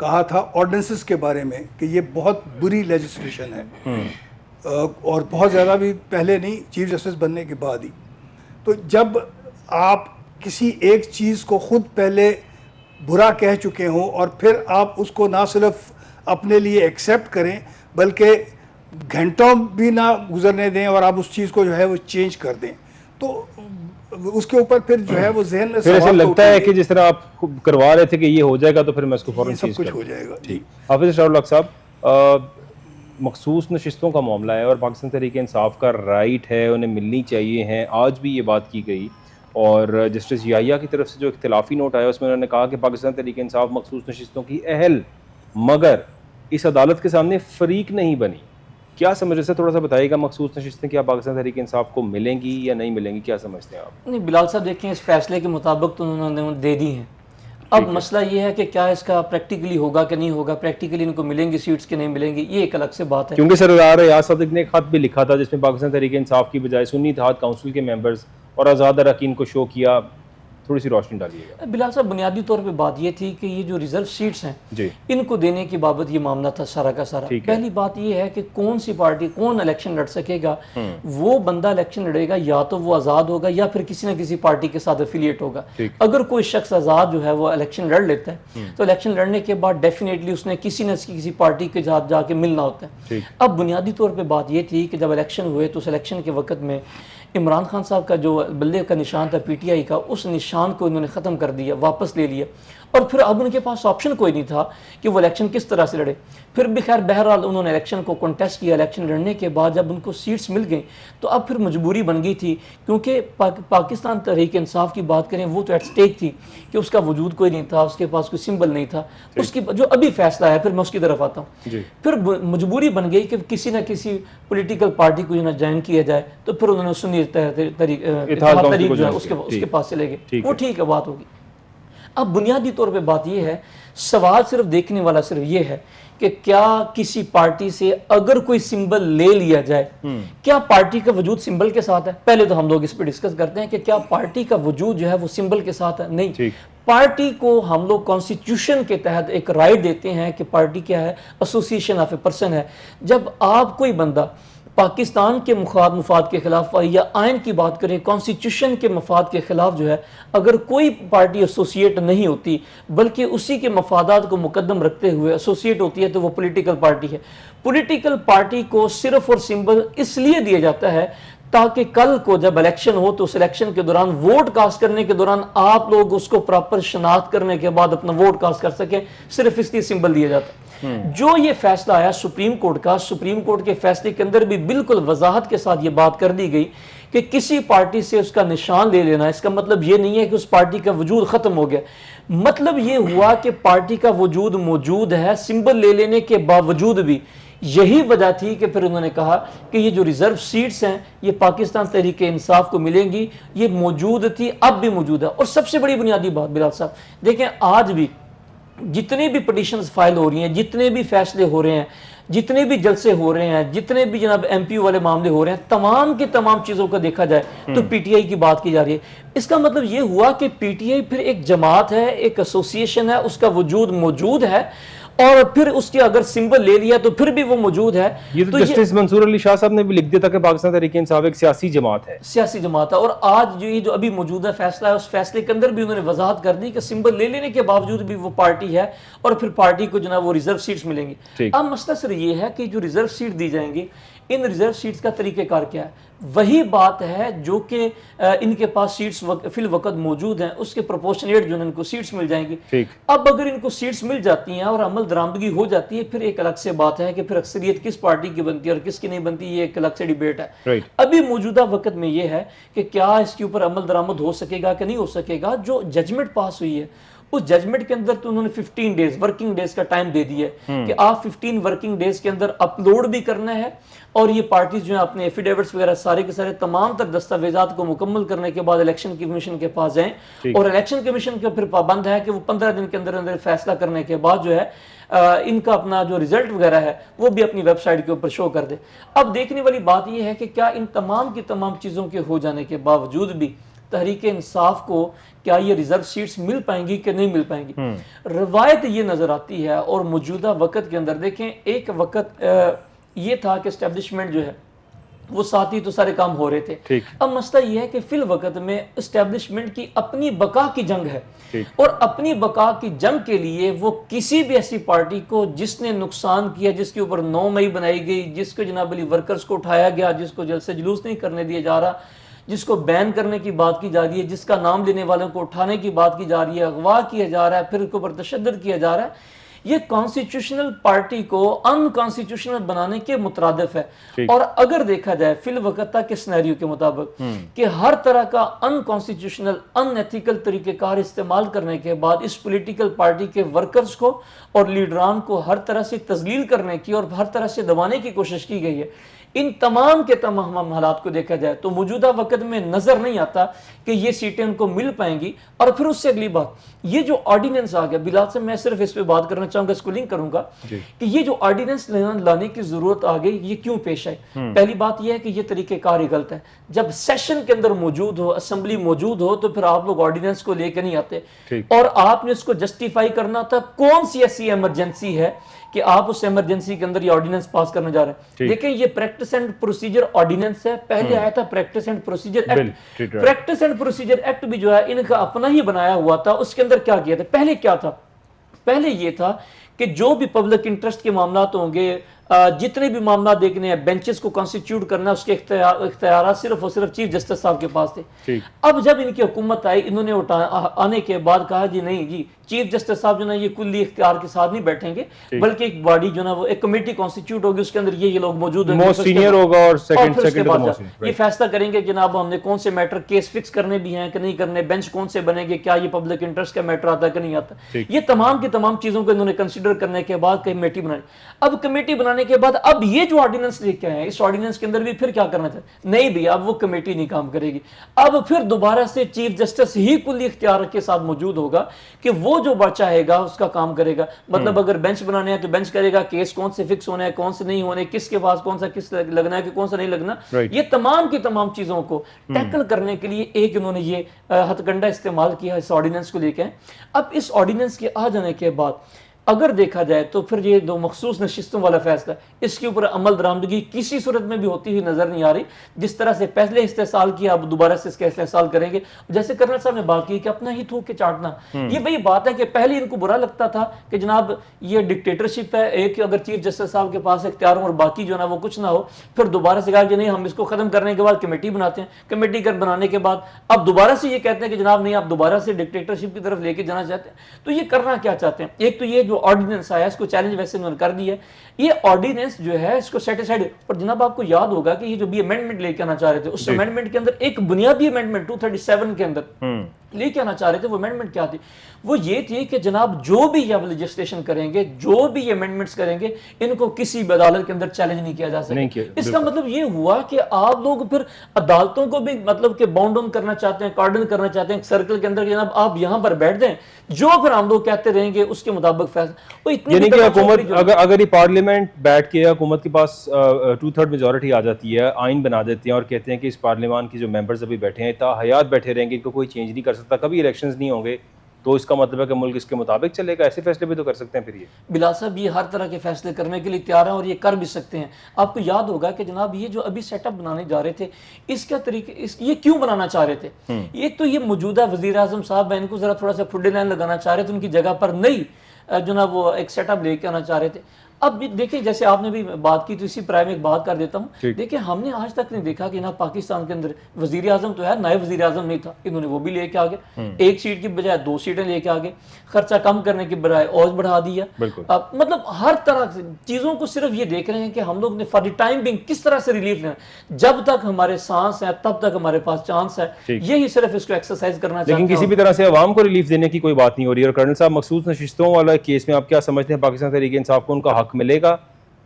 کہا تھا آرڈیننسز کے بارے میں کہ یہ بہت بری لیجسلیشن ہے، اور بہت زیادہ بھی پہلے نہیں، چیف جسٹس بننے کے بعد ہی. تو جب آپ کسی ایک چیز کو خود پہلے برا کہہ چکے ہوں اور پھر آپ اس کو نہ صرف اپنے لیے ایکسیپٹ کریں بلکہ گھنٹوں بھی نہ گزرنے دیں اور آپ اس چیز کو جو ہے وہ چینج کر دیں، تو اس کے اوپر پھر جو ہے وہ ذہن میں پھر ایسے سوال تو لگتا ہے اٹھیں کہ جس طرح آپ کروا رہے تھے کہ یہ ہو جائے گا تو پھر میں اس کو گے، فوراً یہ سب چیز کچھ کر ہو جائے گا. جی حافظ اشرار الحق صاحب، مخصوص نشستوں کا معاملہ ہے اور پاکستان تحریک انصاف کا رائٹ ہے، انہیں ملنی چاہیے ہیں، آج بھی یہ بات کی گئی. اور جسٹس یحییٰ کی طرف سے جو اختلافی نوٹ آیا اس میں انہوں نے کہا کہ پاکستان تحریک انصاف مخصوص نشستوں کی اہل مگر اس عدالت کے سامنے فریق نہیں بنی. کیا سمجھ سے تھوڑا سا بتائیے گا، مخصوص نشستیں کیا پاکستان تحریک انصاف کو ملیں گی یا نہیں ملیں گی، کیا سمجھتے ہیں آپ؟ نہیں بلال صاحب دیکھیں، اس فیصلے کے مطابق تو انہوں نے دے دی ہیں. اب مسئلہ یہ ہے کہ کیا اس کا پریکٹیکلی ہوگا کہ نہیں ہوگا، پریکٹیکلی ان کو ملیں گی سیٹس کہ نہیں ملیں گی، یہ ایک الگ سے بات ہے. کیونکہ سردار ریاض صدیق نے ایک خط بھی لکھا تھا جس میں پاکستان تحریک انصاف کی بجائے سنی اتحاد کونسل کے ممبرز اور آزاد اراکین کو شو کیا. تھوڑی سی روشنی ڈالیے گا. بلال صاحب بنیادی طور پہ بات یہ تھی کہ یہ جو ریزرو سیٹس ہیں جی ان کو دینے کی بابت یہ معاملہ تھا سارا کا سارا. پہلی بات یہ ہے کہ کون سی پارٹی کون الیکشن لڑ سکے گا، وہ بندہ الیکشن لڑے گا یا تو وہ آزاد ہوگا یا پھر کسی نہ کسی پارٹی کے ساتھ افیلیٹ ہوگا. اگر کوئی شخص آزاد جو ہے وہ الیکشن لڑ لیتا ہے تو الیکشن لڑنے کے بعد ڈیفینیٹلی اس نے کسی نہ کسی پارٹی کے ساتھ جا کے ملنا ہوتا ہے. اب بنیادی طور پہ بات یہ تھی کہ جب الیکشن ہوئے تو اس الیکشن کے وقت میں عمران خان صاحب کا جو بلے کا نشان تھا پی ٹی آئی کا، اس نشان کو انہوں نے ختم کر دیا، واپس لے لیا، اور پھر اب ان کے پاس آپشن کوئی نہیں تھا کہ وہ الیکشن کس طرح سے لڑے. پھر بھی خیر بہرحال انہوں نے الیکشن کو کنٹیسٹ کیا. الیکشن لڑنے کے بعد جب ان کو سیٹس مل گئیں تو اب پھر مجبوری بن گئی تھی، کیونکہ پاکستان تحریک انصاف کی بات کریں وہ تو ایٹ سٹیک تھی کہ اس کا وجود کوئی نہیں تھا، اس کے پاس کوئی سمبل نہیں تھا. اس کی جو ابھی فیصلہ ہے پھر میں اس کی طرف آتا ہوں. پھر مجبوری بن گئی کہ کسی نہ کسی پولیٹیکل پارٹی کو جو نا جوائن کیا جائے، تو پھر انہوں نے سنی اتحاد تحریک جو ہے اس کے پاس چلے گئے. وہ ٹھیک ہے، بات ہوگی. اب بنیادی طور پہ بات یہ ہے، سوال صرف دیکھنے والا صرف یہ ہے کہ کیا کسی پارٹی سے اگر کوئی سمبل لے لیا جائے، کیا پارٹی کا وجود سمبل کے ساتھ ہے؟ پہلے تو ہم لوگ اس پہ ڈسکس کرتے ہیں کہ کیا پارٹی کا وجود جو ہے وہ سمبل کے ساتھ ہے. نہیں، پارٹی کو ہم لوگ کانسٹیٹیوشن کے تحت ایک رائٹ دیتے ہیں کہ پارٹی کیا ہے، ایسوسیشن آف اے پرسن ہے. جب آپ کوئی بندہ پاکستان کے مفاد کے خلاف یا آئین کی بات کریں کانسٹیٹیوشن کے مفاد کے خلاف جو ہے، اگر کوئی پارٹی ایسوسیٹ نہیں ہوتی بلکہ اسی کے مفادات کو مقدم رکھتے ہوئے ایسوسیٹ ہوتی ہے تو وہ پولیٹیکل پارٹی ہے. پولیٹیکل پارٹی کو صرف اور سمبل اس لیے دیا جاتا ہے تاکہ کل کو جب الیکشن ہو تو اس الیکشن کے دوران ووٹ کاسٹ کرنے کے دوران آپ لوگ اس کو پراپر شناخت کرنے کے بعد اپنا ووٹ کاسٹ کر سکیں. صرف اس لیے سمبل دیا جاتا ہے. جو یہ فیصلہ آیا سپریم کورٹ کا، سپریم کورٹ کے فیصلے کے اندر بھی بالکل وضاحت کے ساتھ یہ بات کر دی گئی کہ کسی پارٹی سے اس کا نشان لے لینا اس کا مطلب یہ نہیں ہے کہ اس پارٹی کا وجود ختم ہو گیا. مطلب یہ ہوا کہ پارٹی کا وجود موجود ہے سمبل لے لینے کے باوجود بھی. یہی وجہ تھی کہ پھر انہوں نے کہا کہ یہ جو ریزرو سیٹس ہیں یہ پاکستان تحریک انصاف کو ملیں گی. یہ موجود تھی، اب بھی موجود ہے. اور سب سے بڑی بنیادی بات بلال صاحب دیکھیں، آج بھی جتنے بھی پٹیشنز فائل ہو رہی ہیں، جتنے بھی فیصلے ہو رہے ہیں، جتنے بھی جلسے ہو رہے ہیں، جتنے بھی جناب ایم پی والے معاملے ہو رہے ہیں، تمام کے تمام چیزوں کا دیکھا جائے تو پی ٹی آئی کی بات کی جا رہی ہے. اس کا مطلب یہ ہوا کہ پی ٹی آئی پھر ایک جماعت ہے، ایک ایسوسیشن ہے، اس کا وجود موجود ہے، اور پھر اس کے اگر سمبل لے لیا تو پھر بھی وہ موجود ہے. یہ تو جسٹس منصور علی شاہ صاحب نے بھی لکھ دیا تھا کہ پاکستان تحریک انصاف ایک سیاسی جماعت ہے. سیاسی جماعت ہے. اور آج جو ابھی موجودہ فیصلہ ہے اس فیصلے کے اندر بھی انہوں نے وضاحت کر دی کہ سمبل لے لینے کے باوجود بھی وہ پارٹی ہے اور پھر پارٹی کو جناب وہ ریزرو سیٹس ملیں گی. اب مسئلہ صرف یہ ہے کہ جو ریزرو سیٹ دی جائیں گی، ان ریزرو سیٹس کا طریقہ کار کیا ہے؟ وہی بات ہے جو کہ ان کے پاس سیٹس فی الوقت موجود ہیں، اس کے پروپورشنیٹ جو ان کو سیٹس مل جائیں گی. اب اگر ان کو سیٹس مل جاتی ہیں اور عمل درآمدگی ہو جاتی ہے، پھر ایک الگ سے بات ہے کہ پھر اکثریت کس پارٹی کی بنتی ہے اور کس کی نہیں بنتی، یہ ایک الگ سے ڈیبیٹ ہے. ابھی موجودہ وقت میں یہ ہے کہ کیا اس کے اوپر عمل درآمد ہو سکے گا کہ نہیں ہو سکے گا. جو ججمنٹ پاس ہوئی ہے اس ججمنٹ کے اندر تو انہوں نے 15 ڈیز ورکنگ ڈیز کا ٹائم دے دیا ہے کہ آپ 15 ورکنگ ڈیز کے اندر اپلوڈ بھی کرنا ہے، اور یہ پارٹیز جو ہیں اپنے ایفیڈیوٹس وغیرہ سارے کے سارے تمام تر دستاویزات کو مکمل کرنے کے بعد الیکشن کمیشن کے پاس جائیں. اور الیکشن کمیشن کا پھر پابند ہے کہ وہ 15 دن کے اندر اندر فیصلہ کرنے کے بعد جو ہے ان کا اپنا جو ریزلٹ وغیرہ ہے وہ بھی اپنی ویب سائٹ کے اوپر شو کر دے. اب دیکھنے والی بات یہ ہے کہ کیا ان تمام کی تمام چیزوں کے ہو جانے کے باوجود بھی تحریک انصاف کو کیا یہ ریزرو سیٹس مل پائیں گی کہ نہیں مل پائیں گی. روایت یہ نظر آتی ہے اور موجودہ وقت کے اندر دیکھیں ایک وقت یہ تھا کہ اسٹیبلشمنٹ جو ہے وہ ساتھ ہی تو سارے کام ہو رہے تھے. اب مسئلہ یہ ہے کہ فی الوقت میں اسٹیبلشمنٹ کی اپنی بقا کی جنگ ہے اور اپنی بقا کی جنگ کے لیے وہ کسی بھی ایسی پارٹی کو جس نے نقصان کیا, جس کے اوپر 9 مئی بنائی گئی, جس کو جناب علی ورکرز کو اٹھایا گیا, جس کو جلسے جلوس نہیں کرنے دیا جا رہا, جس کو بین کرنے کی بات کی جا رہی ہے, جس کا نام لینے والوں کو اٹھانے کی بات کی جا رہی ہے, اغوا کیا جا رہا ہے, پھر اس کے اوپر تشدد کیا جا رہا ہے, یہ کانسٹیٹیوشنل پارٹی کو ان کانسٹیٹیوشنل بنانے کے مترادف ہے. اور اگر دیکھا جائے فی الوقت کے سینیریو کے مطابق کہ ہر طرح کا ان کانسٹیٹیوشنل ان ایتھیکل طریقہ کار استعمال کرنے کے بعد اس پولیٹیکل پارٹی کے ورکرز کو اور لیڈران کو ہر طرح سے تذلیل کرنے کی اور ہر طرح سے دبانے کی کوشش کی گئی ہے. ان تمام کے تمام حالات کو دیکھا جائے تو موجودہ وقت میں نظر نہیں آتا کہ یہ سیٹیں ان کو مل پائیں گی. اور پھر اس سے اگلی بات, یہ جو آرڈیننس آ گیا, بلال صاحب میں صرف اس پہ بات کرنا چاہوں گا, اس کو لنک کروں گا کہ یہ جو آرڈیننس لانے کی ضرورت آ گئی یہ کیوں پیش آئی. پہلی بات یہ ہے کہ یہ طریقہ کار ہی غلط ہے. جب سیشن کے اندر موجود ہو, اسمبلی موجود ہو, تو پھر آپ لوگ آرڈیننس کو لے کے نہیں آتے اور آپ نے اس کو جسٹیفائی کرنا تھا کون سی ایسی ایمرجنسی ہے کہ آپ اس ایمرجنسی کے اندر یہ آرڈیننس پاس کرنے جا رہے ہیں. دیکھیں یہ پریکٹس اینڈ پروسیجر آرڈیننس ہے, پہلے آیا تھا practice and procedure act. Practice and procedure act بھی جو ہے ان کا اپنا ہی بنایا ہوا تھا. اس کے اندر کیا کیا تھا, پہلے کیا تھا, پہلے یہ تھا کہ جو بھی پبلک انٹرسٹ کے معاملات ہوں گے, جتنے بھی معاملات دیکھنے ہیں, بینچز کو کانسٹیٹیوٹ کرنا, اس کے اختیارات صرف اور صرف چیف جسٹس صاحب کے پاس تھے. اب جب ان کی حکومت آئی, انہوں نے آنے کے بعد کہا جی نہیں جی, چیف جسٹس صاحب جو نا یہ کلی اختیار کے ساتھ نہیں بیٹھیں گے, بلکہ ایک باڈی جو نا وہ ایک کمیٹی کانسٹیٹیوٹ ہوگی, اس کے اندر یہ لوگ موجود ہوں گے, موسٹ سینئر ہوگا اور سیکنڈ یہ فیصلہ کریں گے جناب ہم نے کون سے میٹر کیس فکس کرنے بھی ہیں کہ نہیں کرنے, بینچ کون سے بنے گے, کیا یہ پبلک انٹرسٹ کا میٹر آتا ہے کہ نہیں آتا. یہ تمام کی تمام چیزوں کو انہوں نے کنسیڈر کرنے کے بعد کمیٹی بنائی. اب کمیٹی بنانے کے بعد اب یہ جو آرڈیننس لے کے آئے ہیں, اس آرڈیننس کے اندر بھی پھر کیا کرنا چاہتے نہیں بھی, اب وہ کمیٹی نہیں کام کرے گی. اب پھر دوبارہ سے چیف جسٹس ہی کلی اختیار کے ساتھ موجود ہوگا کہ وہ جو چاہے گا اس کا کام کرے گا. مطلب اگر بینچ بنانے ہیں تو بینچ کرے گا, کیس کون سے فکس ہونے ہیں, کون سے نہیں ہونے, کس کے پاس کون سا کس لگنا ہے کہ کون سا نہیں لگنا. یہ تمام کی تمام چیزوں کو ٹیکل کرنے کے لیے ایک انہوں نے یہ ہتھ کنڈا استعمال کیا اس آرڈیننس کو لے کے. اب اس آرڈیننس کے آ جانے کے بعد اگر دیکھا جائے تو پھر یہ دو مخصوص نشستوں والا فیصلہ, اس کے اوپر عمل درآمدگی کسی صورت میں بھی ہوتی ہوئی نظر نہیں آ رہی. جس طرح سے پہلے استحصال کیا, اب دوبارہ سے اس کا استحصال کریں گے. جیسے کرنل صاحب نے بات کی کہ اپنا ہی تھوک کے چاٹنا, یہ وہی بات ہے کہ پہلے ان کو برا لگتا تھا کہ جناب یہ ڈکٹیٹرشپ ہے, ایک اگر چیف جسٹس صاحب کے پاس اختیار ہو اور باقی جو نا وہ کچھ نہ ہو. پھر دوبارہ سے کہا کہ نہیں ہم اس کو ختم کرنے کے بعد کمیٹی بناتے ہیں, کمیٹی کر بنانے کے بعد اب دوبارہ سے یہ کہتے ہیں کہ جناب نہیں آپ دوبارہ سے ڈکٹیٹرشپ کی طرف لے کے جانا چاہتے ہیں. تو یہ کرنا کیا چاہتے ہیں, ایک تو یہ جو آرڈیننس آیا اس کو چیلنج ویسے انہوں نے کر دیا ہے. یہ آرڈیننس جو ہے اس کو سیٹ اسائڈ. اور جناب آپ کو یاد ہوگا کہ یہ جو بھی امینڈمنٹ لے کے آنا چاہ رہے تھے, اس امینڈمنٹ کے اندر ایک بنیادی امینڈمنٹ 237 کے اندر لے کے آنا چاہ رہے تھے. وہ امینڈمنٹ کیا تھی, وہ یہ تھی کہ جناب جو بھی یہ لیجسلیشن کریں گے, جو بھی یہ امینڈمنٹس کریں گے, ان کو کسی بھی عدالت کے اندر چیلنج نہیں کیا جا سکے. اس کا مطلب یہ ہوا کہ آپ لوگ پھر عدالتوں کو بھی مطلب کہ باؤنڈ ڈاؤن کرنا چاہتے ہیں, کارڈن کرنا چاہتے ہیں سرکل کے اندر, جناب آپ یہاں پر بیٹھ دیں, جو پھر ہم لوگ کہتے رہیں گے اس کے مطابق فیصلہ. یعنی کہ حکومت اگر یہ پارلیمنٹ بیٹھ کے حکومت کے پاس 2/3 میجورٹی آ جاتی ہے, آئین بنا دیتے ہیں اور کہتے ہیں کہ اس پارلیمان کی جو ممبرز ابھی بیٹھے ہیں تا حیات بیٹھے رہیں گے, ان کو کوئی چینج نہیں کر سکتا, کبھی الیکشنز نہیں ہوں گے, تو اس کا مطلب ہے کہ ملک اس کے مطابق چلے گا. ایسے فیصلے بھی تو کر سکتے ہیں. پھر یہ بلال صاحب یہ ہر طرح کے فیصلے کرنے کے لیے تیار ہیں اور یہ کر بھی سکتے ہیں. آپ کو یاد ہوگا کہ جناب یہ جو ابھی سیٹ اپ بنانے جا رہے تھے, اس کا طریقہ یہ کیوں بنانا چاہ رہے تھے. ایک تو یہ موجودہ وزیر اعظم صاحب ہیں, ان کو ذرا تھوڑا سا فڈ لائن لگانا چاہ رہے تھے, ان کی جگہ پر نہیں جو نا وہ ایک سیٹ اپ لے کے آنا چاہ رہے تھے. اب دیکھیں جیسے آپ نے بھی بات کی تو اسی پرائم ایک بات کر دیتا ہوں. دیکھیں ہم نے آج تک نہیں دیکھا کہ نا پاکستان کے اندر وزیر اعظم تو ہے, نائب وزیر اعظم نہیں تھا, انہوں نے وہ بھی لے کے آگے, ایک سیٹ کی بجائے 2 سیٹیں لے کے آگے, خرچہ کم کرنے کی بجائے اور بڑھا دیا. مطلب ہر طرح سے چیزوں کو صرف یہ دیکھ رہے ہیں کہ ہم لوگ نے فار دی ٹائم بینگ کس طرح سے ریلیف لینا, جب تک ہمارے سانس ہے تب تک ہمارے پاس چانس ہے, یہی صرف اس کو ایکسرسائز کرنا چاہتے ہیں. لیکن کسی بھی طرح سے عوام کو ریلیف دینے کی کوئی بات نہیں ہو رہی. اور کرنل صاحب مخصوص نشستوں والا کیس میں آپ کیا سمجھتے ہیں, پاکستان تحریک انصاف کو ان کا حق ملے گا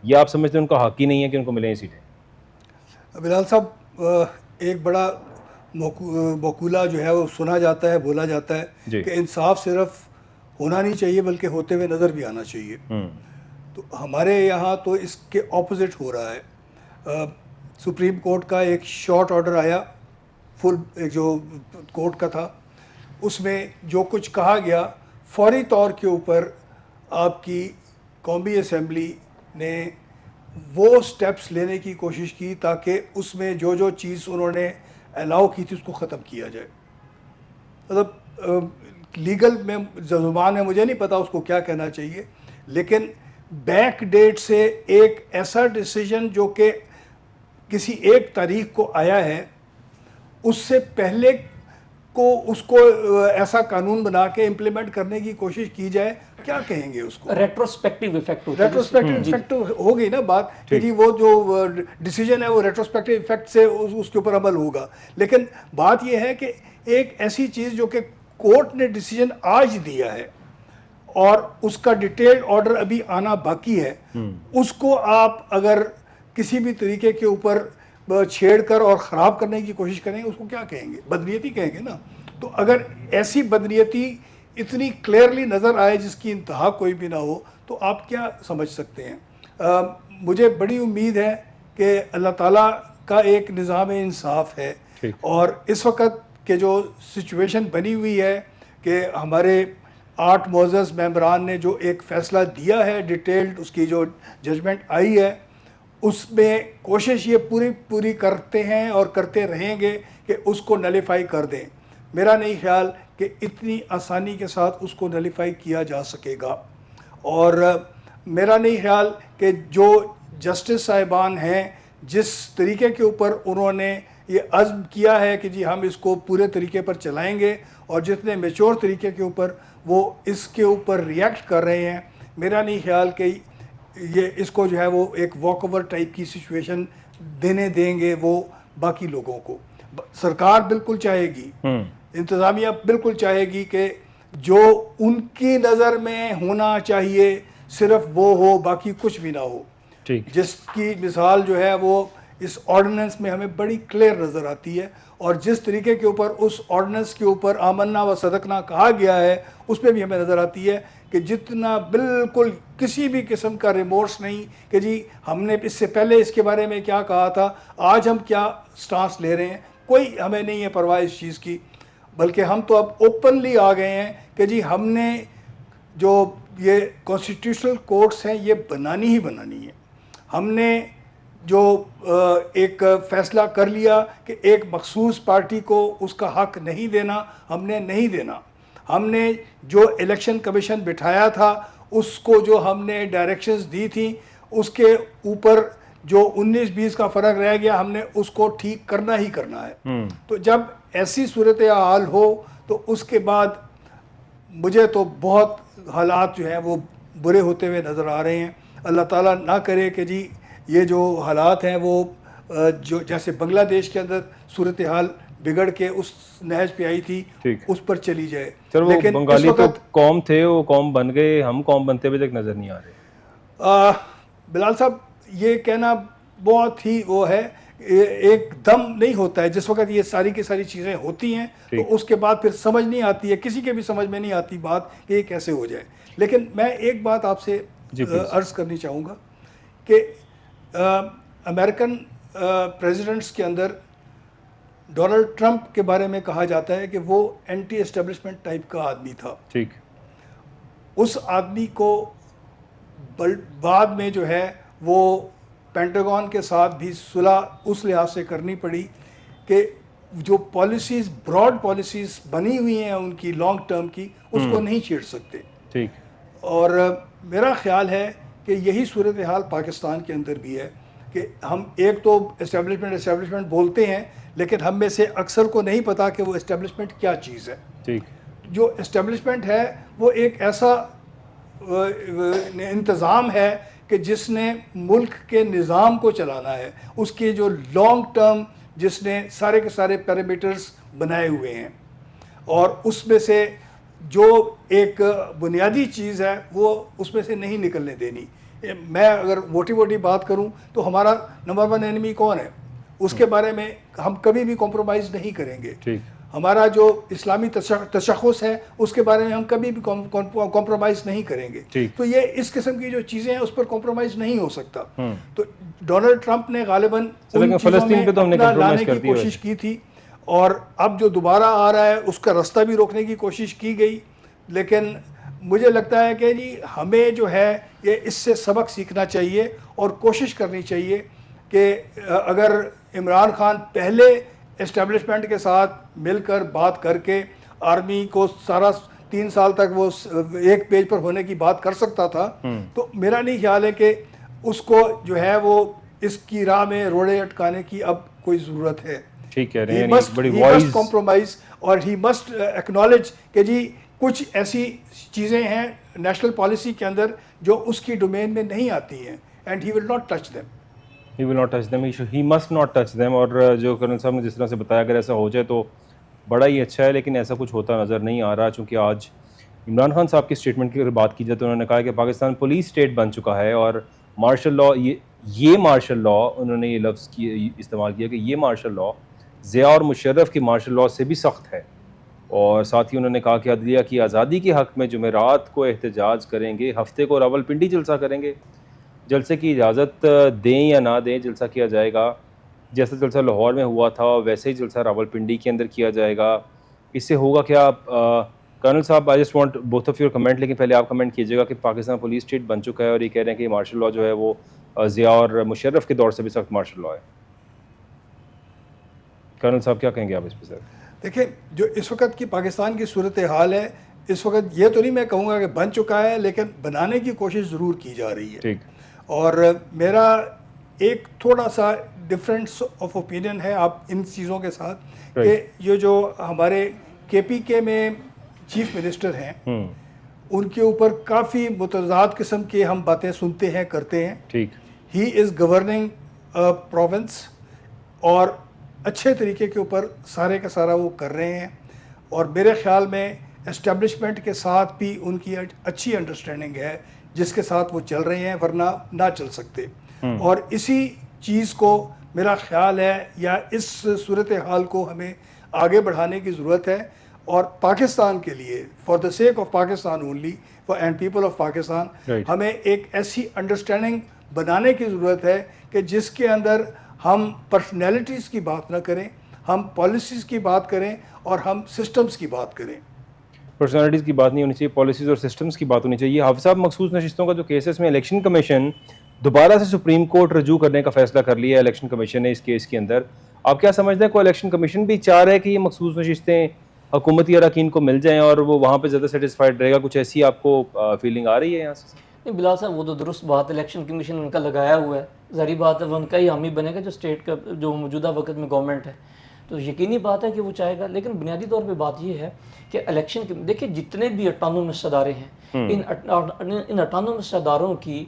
یا آپ سمجھتے ہیں ان کا حق ہی نہیں ہے کہ ان کو ملیں سیٹیں؟ بلال صاحب ایک بڑا مقولہ جو ہے وہ سنا جاتا ہے, بولا جاتا ہے کہ انصاف صرف ہونا نہیں چاہیے بلکہ ہوتے ہوئے نظر بھی آنا چاہیے. تو ہمارے یہاں تو اس کے اپوزٹ ہو رہا ہے. سپریم کورٹ کا ایک شارٹ آرڈر آیا فل جو کورٹ کا تھا، اس میں جو کچھ کہا گیا فوری طور کے اوپر آپ کی قومی اسمبلی نے وہ سٹیپس لینے کی کوشش کی تاکہ اس میں جو چیز انہوں نے الاؤ کی تھی اس کو ختم کیا جائے. مطلب لیگل میں زبان میں مجھے نہیں پتا اس کو کیا کہنا چاہیے، لیکن بیک ڈیٹ سے ایک ایسا ڈیسیجن جو کہ کسی ایک تاریخ کو آیا ہے، اس سے پہلے کو اس کو ایسا قانون بنا کے امپلیمنٹ کرنے کی کوشش کی جائے، کیا کہیں گے اس کو؟ ریٹروسپیکٹیو ایفیکٹ ہوتا ہے. ریٹروسپیکٹیو ایفیکٹ ہو گئی نا بات کہ جی وہ جو ڈیسیجن ہے وہ ریٹروسپیکٹیو ایفیکٹ سے اس کے اوپر عمل ہوگا. لیکن بات یہ ہے کہ ایک ایسی چیز جو کہ کورٹ نے ڈیسیجن آج دیا ہے اور اس کا ڈیٹیلڈ آرڈر ابھی آنا باقی ہے، اس کو آپ اگر کسی بھی طریقے کے اوپر چھیڑ کر اور خراب کرنے کی کوشش کریں گے، اس کو کیا کہیں گے؟ بدنیتی کہیں گے نا. تو اگر ایسی بدنیتی اتنی کلیئرلی نظر آئے جس کی انتہا کوئی بھی نہ ہو، تو آپ کیا سمجھ سکتے ہیں؟ مجھے بڑی امید ہے کہ اللہ تعالیٰ کا ایک نظام انصاف ہے، اور اس وقت کہ جو سچویشن بنی ہوئی ہے کہ ہمارے 8 معزز ممبران نے جو ایک فیصلہ دیا ہے، ڈیٹیلڈ اس کی جو ججمنٹ آئی ہے، اس میں کوشش یہ پوری کرتے ہیں اور کرتے رہیں گے کہ اس کو نلیفائی کر دیں. میرا نہیں خیال کہ اتنی آسانی کے ساتھ اس کو نلیفائی کیا جا سکے گا، اور میرا نہیں خیال کہ جو جسٹس صاحبان ہیں جس طریقے کے اوپر انہوں نے یہ عزم کیا ہے کہ جی ہم اس کو پورے طریقے پر چلائیں گے، اور جتنے میچور طریقے کے اوپر وہ اس کے اوپر ریئیکٹ کر رہے ہیں، میرا نہیں خیال کہ یہ اس کو جو ہے وہ ایک واک اوور ٹائپ کی سچویشن دیں گے وہ باقی لوگوں کو. سرکار بالکل چاہے گی، انتظامیہ بالکل چاہے گی کہ جو ان کی نظر میں ہونا چاہیے صرف وہ ہو، باقی کچھ بھی نہ ہو. جس کی مثال جو ہے وہ اس آرڈیننس میں ہمیں بڑی کلیئر نظر آتی ہے، اور جس طریقے کے اوپر اس آرڈیننس کے اوپر آمنا و صدقنا کہا گیا ہے اس میں بھی ہمیں نظر آتی ہے کہ جتنا بالکل کسی بھی قسم کا ریمورس نہیں کہ جی ہم نے اس سے پہلے اس کے بارے میں کیا کہا تھا، آج ہم کیا سٹانس لے رہے ہیں، کوئی ہمیں نہیں ہے پرواہ اس چیز کی. بلکہ ہم تو اب اوپنلی آ گئے ہیں کہ جی ہم نے جو یہ کانسٹیٹیوشنل کورٹس ہیں یہ بنانی ہی بنانی ہے. ہم نے جو ایک فیصلہ کر لیا کہ ایک مخصوص پارٹی کو اس کا حق نہیں دینا، ہم نے نہیں دینا. ہم نے جو الیکشن کمیشن بٹھایا تھا اس کو جو ہم نے ڈائریکشنز دی تھیں اس کے اوپر جو 19-20 کا فرق رہ گیا ہم نے اس کو ٹھیک کرنا ہی کرنا ہے. تو جب ایسی صورتحال ہو تو اس کے بعد مجھے تو بہت حالات جو ہیں وہ برے ہوتے ہوئے نظر آ رہے ہیں. اللہ تعالیٰ نہ کرے کہ جی یہ جو حالات ہیں وہ جو جیسے بنگلہ دیش کے اندر صورتحال بگڑ کے اس نہج پہ آئی تھی اس پر چلی جائے. لیکن بنگالی تو قوم تھے، وہ قوم بن گئے، ہم قوم بنتے ہوئے تک نظر نہیں آ رہے. بلال صاحب یہ کہنا بہت ہی وہ ہے، ایک دم نہیں ہوتا ہے. جس وقت یہ ساری کی ساری چیزیں ہوتی ہیں تو اس کے بعد پھر سمجھ نہیں آتی ہے، کسی کے بھی سمجھ میں نہیں آتی بات کہ یہ کیسے ہو جائے. لیکن میں ایک بات آپ سے عرض کرنی چاہوں گا کہ امریکن پریزیڈنٹس کے اندر ڈونلڈ ٹرمپ کے بارے میں کہا جاتا ہے کہ وہ اینٹی اسٹیبلشمنٹ ٹائپ کا آدمی تھا. اس آدمی کو بعد میں جو ہے وہ پینٹاگون کے ساتھ بھی صلح اس لحاظ سے کرنی پڑی کہ جو پالیسیز براڈ پالیسیز بنی ہوئی ہیں ان کی لانگ ٹرم کی اس کو نہیں چھیڑ سکتے. اور میرا خیال ہے کہ یہی صورتحال پاکستان کے اندر بھی ہے کہ ہم ایک تو اسٹیبلشمنٹ بولتے ہیں لیکن ہم میں سے اکثر کو نہیں پتا کہ وہ اسٹیبلشمنٹ کیا چیز ہے. جو اسٹیبلشمنٹ ہے وہ ایک ایسا انتظام ہے کہ جس نے ملک کے نظام کو چلانا ہے، اس کے جو لانگ ٹرم جس نے سارے کے سارے پیرامیٹرز بنائے ہوئے ہیں، اور اس میں سے جو ایک بنیادی چیز ہے وہ اس میں سے نہیں نکلنے دینی. میں اگر موٹی بات کروں تو ہمارا نمبر 1 انیمی کون ہے اس کے بارے میں ہم کبھی بھی کمپرومائز نہیں کریں گے. ہمارا جو اسلامی تشخص ہے اس کے بارے میں ہم کبھی بھی کمپرومائز نہیں کریں گے. تو یہ اس قسم کی جو چیزیں ہیں اس پر کمپرومائز نہیں ہو سکتا. تو ڈونلڈ ٹرمپ نے غالباً ان چیزوں میں اپنا لانے کی کوشش کی تھی، اور اب جو دوبارہ آ رہا ہے اس کا راستہ بھی روکنے کی کوشش کی گئی، لیکن مجھے لگتا ہے کہ جی ہمیں جو ہے یہ اس سے سبق سیکھنا چاہیے اور کوشش کرنی چاہیے کہ اگر عمران خان پہلے اسٹیبلشمنٹ کے ساتھ مل کر بات کر کے آرمی کو سارا 3 سال تک وہ ایک پیج پر ہونے کی بات کر سکتا تھا، تو میرا نہیں خیال ہے کہ اس کو جو ہے وہ اس کی راہ میں روڑے اٹکانے کی اب کوئی ضرورت ہے. ٹھیک کہہ رہے ہیں، He یعنی must بڑی وائز compromise اور he must acknowledge کہ جی کچھ ایسی چیزیں ہیں نیشنل پالیسی کے اندر جو اس کی ڈومین میں نہیں آتی ہیں and he will not touch them. he will not touch them, he must not touch them. اور جو کرنل صاحب نے جس طرح سے بتایا اگر ایسا ہو جائے تو بڑا ہی اچھا ہے، لیکن ایسا کچھ ہوتا نظر نہیں آ رہا، چونکہ آج عمران خان صاحب کی اسٹیٹمنٹ کی اگر بات کی جائے تو انہوں نے کہا کہ پاکستان پولیس اسٹیٹ بن چکا ہے اور مارشل لاء، یہ مارشل لاء، انہوں نے یہ لفظ استعمال کیا کہ یہ مارشل لاء ضیاء اور مشرف کی مارشل لاء سے بھی سخت ہے. اور ساتھ ہی انہوں نے کہا کہ عدلیہ کی آزادی کے حق میں جمعرات کو احتجاج کریں گے، ہفتے کو راولپنڈی جلسہ کریں گے. جلسے کی اجازت دیں یا نہ دیں جلسہ کیا جائے گا، جیسا جلسہ لاہور میں ہوا تھا ویسے ہی جلسہ راولپنڈی کے اندر کیا جائے گا. اس سے ہوگا کیا؟ کرنل صاحب I just want both of your comment, لیکن پہلے آپ کمنٹ کیجیے گا کہ پاکستان پولیس اسٹیٹ بن چکا ہے اور یہ کہہ رہے ہیں کہ یہ مارشل لاء جو ہے وہ ضیاء اور مشرف کے دور سے بھی سخت مارشل لاء ہے. کرنل صاحب کیا کہیں گے آپ اس پہ؟ سر دیکھیں جو اس وقت کی پاکستان کی صورتحال ہے، اس وقت یہ تو نہیں میں کہوں گا کہ بن چکا ہے، لیکن بنانے کی کوشش ضرور کی جا رہی ہے. ٹھیک. اور میرا ایک تھوڑا سا ڈفرینس آف اوپینین ہے آپ ان چیزوں کے ساتھ کہ یہ جو ہمارے کے پی کے میں چیف منسٹر ہیں ان کے اوپر کافی متضاد قسم کی ہم باتیں سنتے ہیں، کرتے ہیں. ٹھیک. ہی از گورننگ پروونس اور اچھے طریقے کے اوپر سارے کا سارا وہ کر رہے ہیں، اور میرے خیال میں اسٹیبلشمنٹ کے ساتھ بھی ان کی اچھی انڈرسٹینڈنگ ہے جس کے ساتھ وہ چل رہے ہیں، ورنہ نہ چل سکتے. اور اسی چیز کو میرا خیال ہے یا اس صورتحال کو ہمیں آگے بڑھانے کی ضرورت ہے، اور پاکستان کے لیے for the sake of Pakistan only and people of Pakistan ہمیں ایک ایسی انڈرسٹینڈنگ بنانے کی ضرورت ہے کہ جس کے اندر ہم پرسنالٹیز کی بات نہ کریں، ہم پالیسیز کی بات کریں اور ہم سسٹمز کی بات کریں. پرسنالٹیز کی بات نہیں ہونی چاہیے، پالیسیز اور سسٹمز کی بات ہونی چاہیے. حافظ صاحب مخصوص نشستوں کا جو کیس ہے اس میں الیکشن کمیشن دوبارہ سے سپریم کورٹ رجوع کرنے کا فیصلہ کر لیا ہے الیکشن کمیشن نے اس کیس کے اندر. آپ کیا سمجھتے ہیں کوئی الیکشن کمیشن بھی چاہ رہا ہے کہ یہ مخصوص نشستیں حکومتی اراکین کو مل جائیں اور وہ وہاں پہ زیادہ سیٹسفائڈ رہے گا؟ کچھ ایسی آپ کو فیلنگ آ رہی ہے یہاں سے؟ نہیں بلال صاحب، وہ تو درست بات، الیکشن کمیشن ان کا لگایا ہوا ہے، ظاہری بات ہے وہ ان کا ہی حامی بنے گا جو اسٹیٹ کا جو موجودہ وقت میں گورنمنٹ ہے، تو یقینی بات ہے کہ وہ چاہے گا. لیکن بنیادی طور پہ بات یہ ہے کہ الیکشن دیکھیں جتنے بھی اٹانومس ادارے ہیں ان اٹانومس اداروں کی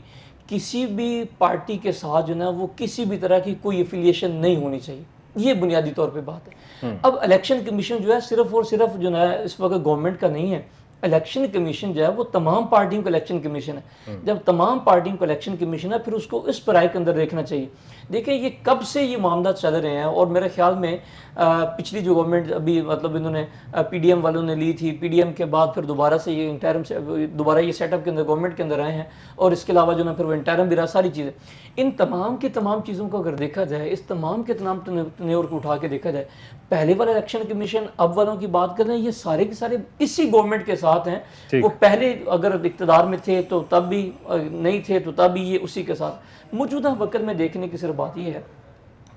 کسی بھی پارٹی کے ساتھ جو نا وہ کسی بھی طرح کی کوئی افیلیشن نہیں ہونی چاہیے، یہ بنیادی طور پہ بات ہے. اب الیکشن کمیشن جو ہے صرف اور صرف جو ہے اس وقت گورنمنٹ کا نہیں ہے، الیکشن کمیشن جو ہے وہ تمام پارٹیوں کا الیکشن کمیشن ہے. جب تمام پارٹیوں کا الیکشن کمیشن ہے پھر اس کو اس پرائے کے اندر دیکھنا چاہیے. دیکھیں یہ کب سے یہ معاملات چل رہے ہیں، اور میرے خیال میں پچھلی جو گورنمنٹ ابھی مطلب انہوں نے پی ڈی ایم والوں نے لی تھی، پی ڈی ایم کے بعد پھر دوبارہ سے یہ انٹرم سے دوبارہ یہ سیٹ اپ کے اندر گورنمنٹ کے اندر آئے ہیں، اور اس کے علاوہ جو نا پھر وہ انٹرم بھی رہا، ساری چیزیں. ان تمام کی تمام چیزوں کو اگر دیکھا جائے، اس تمام کے تمام تنیور کو اٹھا کے دیکھا جائے، پہلے والا الیکشن کمیشن اب والوں کی بات کر رہے ہیں، یہ سارے کے سارے اسی گورنمنٹ کے ساتھ ہیں. وہ پہلے اگر اقتدار میں تھے تو تب بھی، نہیں تھے تو تب بھی یہ اسی کے ساتھ. موجودہ وقت میں دیکھنے کی صرف بات یہ ہے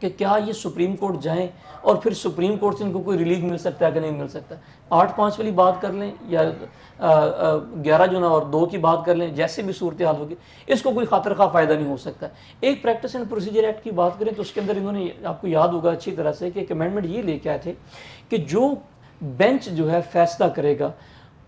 کہ کیا یہ سپریم کورٹ جائیں اور پھر سپریم کورٹ سے ان کو کوئی ریلیف مل سکتا ہے کہ نہیں مل سکتا. 8-5 والی بات کر لیں یا 11 جو نا اور 2 کی بات کر لیں، جیسے بھی صورتحال ہوگی اس کو کوئی خاطر خواہ فائدہ نہیں ہو سکتا. ایک پریکٹس اینڈ پروسیجر ایکٹ کی بات کریں تو اس کے اندر انہوں نے، آپ کو یاد ہوگا اچھی طرح سے، کہ ایک امینڈمنٹ یہ لے کے آئے تھے کہ جو بینچ جو ہے فیصلہ کرے گا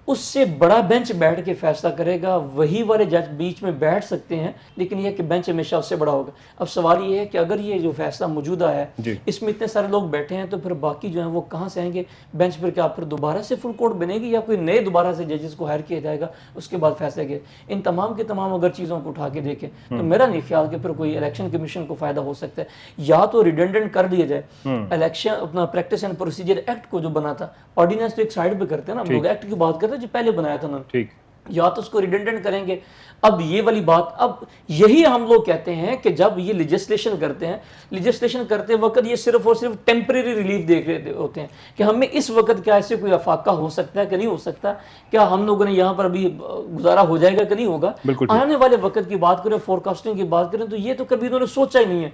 اس سے بڑا بینچ بیٹھ کے فیصلہ کرے گا، وہی والے جج بیچ میں بیٹھ سکتے ہیں، لیکن یہ کہ بینچ ہمیشہ اس سے بڑا ہوگا. اب سوال یہ ہے کہ اگر یہ جو فیصلہ موجودہ ہے اس میں اتنے سارے لوگ بیٹھے ہیں تو پھر باقی جو ہیں وہ کہاں سے آئیں گے بینچ پر؟ کیا پھر دوبارہ سے فل کورٹ بنے گی یا کوئی نئے دوبارہ سے ججز کو ہائر کیا جائے گا اس کے بعد فیصلے کے؟ ان تمام کے تمام اگر چیزوں کو اٹھا کے دیکھیں تو میرا نہیں خیال کہ پھر کوئی الیکشن کمیشن کو فائدہ ہو سکتا ہے. یا تو ریڈنڈنٹ کر دیا جائے الیکشن اپنا پریکٹس اینڈ پروسیجر ایکٹ کو جو بنا تھا، آرڈیننس تو ایک سائڈ پہ کرتے ہیں نا، ہم لوگ ایکٹ کی بات کرتے ہیں جو پہلے بنایا تھا ٹھیک، یا تو اس کو ریڈنڈنٹ کریں گے اب یہ والی بات، اب یہی ہم لوگ کہتے ہیں کہ جب یہ لیجسلیشن کرتے ہیں، لیجسلیشن کرتے وقت یہ صرف اور صرف ٹیمپریری ریلیف دیکھ رہے ہوتے ہیں کہ ہمیں اس وقت کیا ایسے کوئی افاقہ ہو سکتا ہے کہ نہیں ہو سکتا، کیا ہم لوگوں نے یہاں پر ابھی گزارا ہو جائے گا کہ نہیں ہوگا. آنے والے وقت کی بات کریں، فور کاسٹنگ کی بات کریں، تو یہ تو کبھی انہوں نے سوچا ہی نہیں ہے.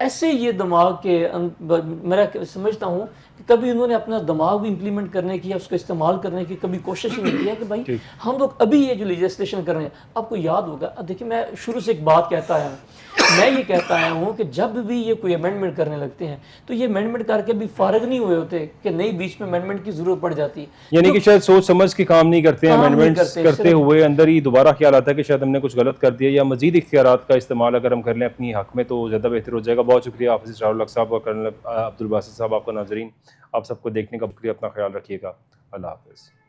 ایسے یہ دماغ کے میرا سمجھتا ہوں کہ کبھی انہوں نے اپنا دماغ بھی امپلیمنٹ کرنے کی یا اس کو استعمال کرنے کی کبھی کوشش ہی نہیں کیا کہ بھائی ہم لوگ ابھی یہ جو لیجسلیشن کر رہے ہیں. آپ کو یاد ہوگا، دیکھیں میں شروع سے ایک بات کہتا آیا ہوں، میں یہ کہتا آیا ہوں کہ جب بھی یہ کوئی امینڈمنٹ کرنے لگتے ہیں تو یہ امینڈمنٹ کر کے بھی فارغ نہیں ہوئے ہوتے کہ نئی بیچ میں امینڈمنٹ کی ضرورت پڑ جاتی ہے. یعنی کہ شاید سوچ سمجھ کے کام نہیں کرتے ہیں، امینڈمنٹس کرتے ہوئے اندر ہی دوبارہ خیال آتا ہے کہ شاید ہم نے کچھ غلط کر دیا، یا مزید اختیارات کا استعمال اگر ہم کر لیں اپنی حق میں تو زیادہ بہتر ہو جائے گا. بہت شکریہ حافظ اسرار الحق صاحب اور کرنل عبدالباسط صاحب آپ کا. ناظرین آپ سب کو دیکھنے کا شکریہ، اپنا خیال رکھیے گا. اللہ حافظ.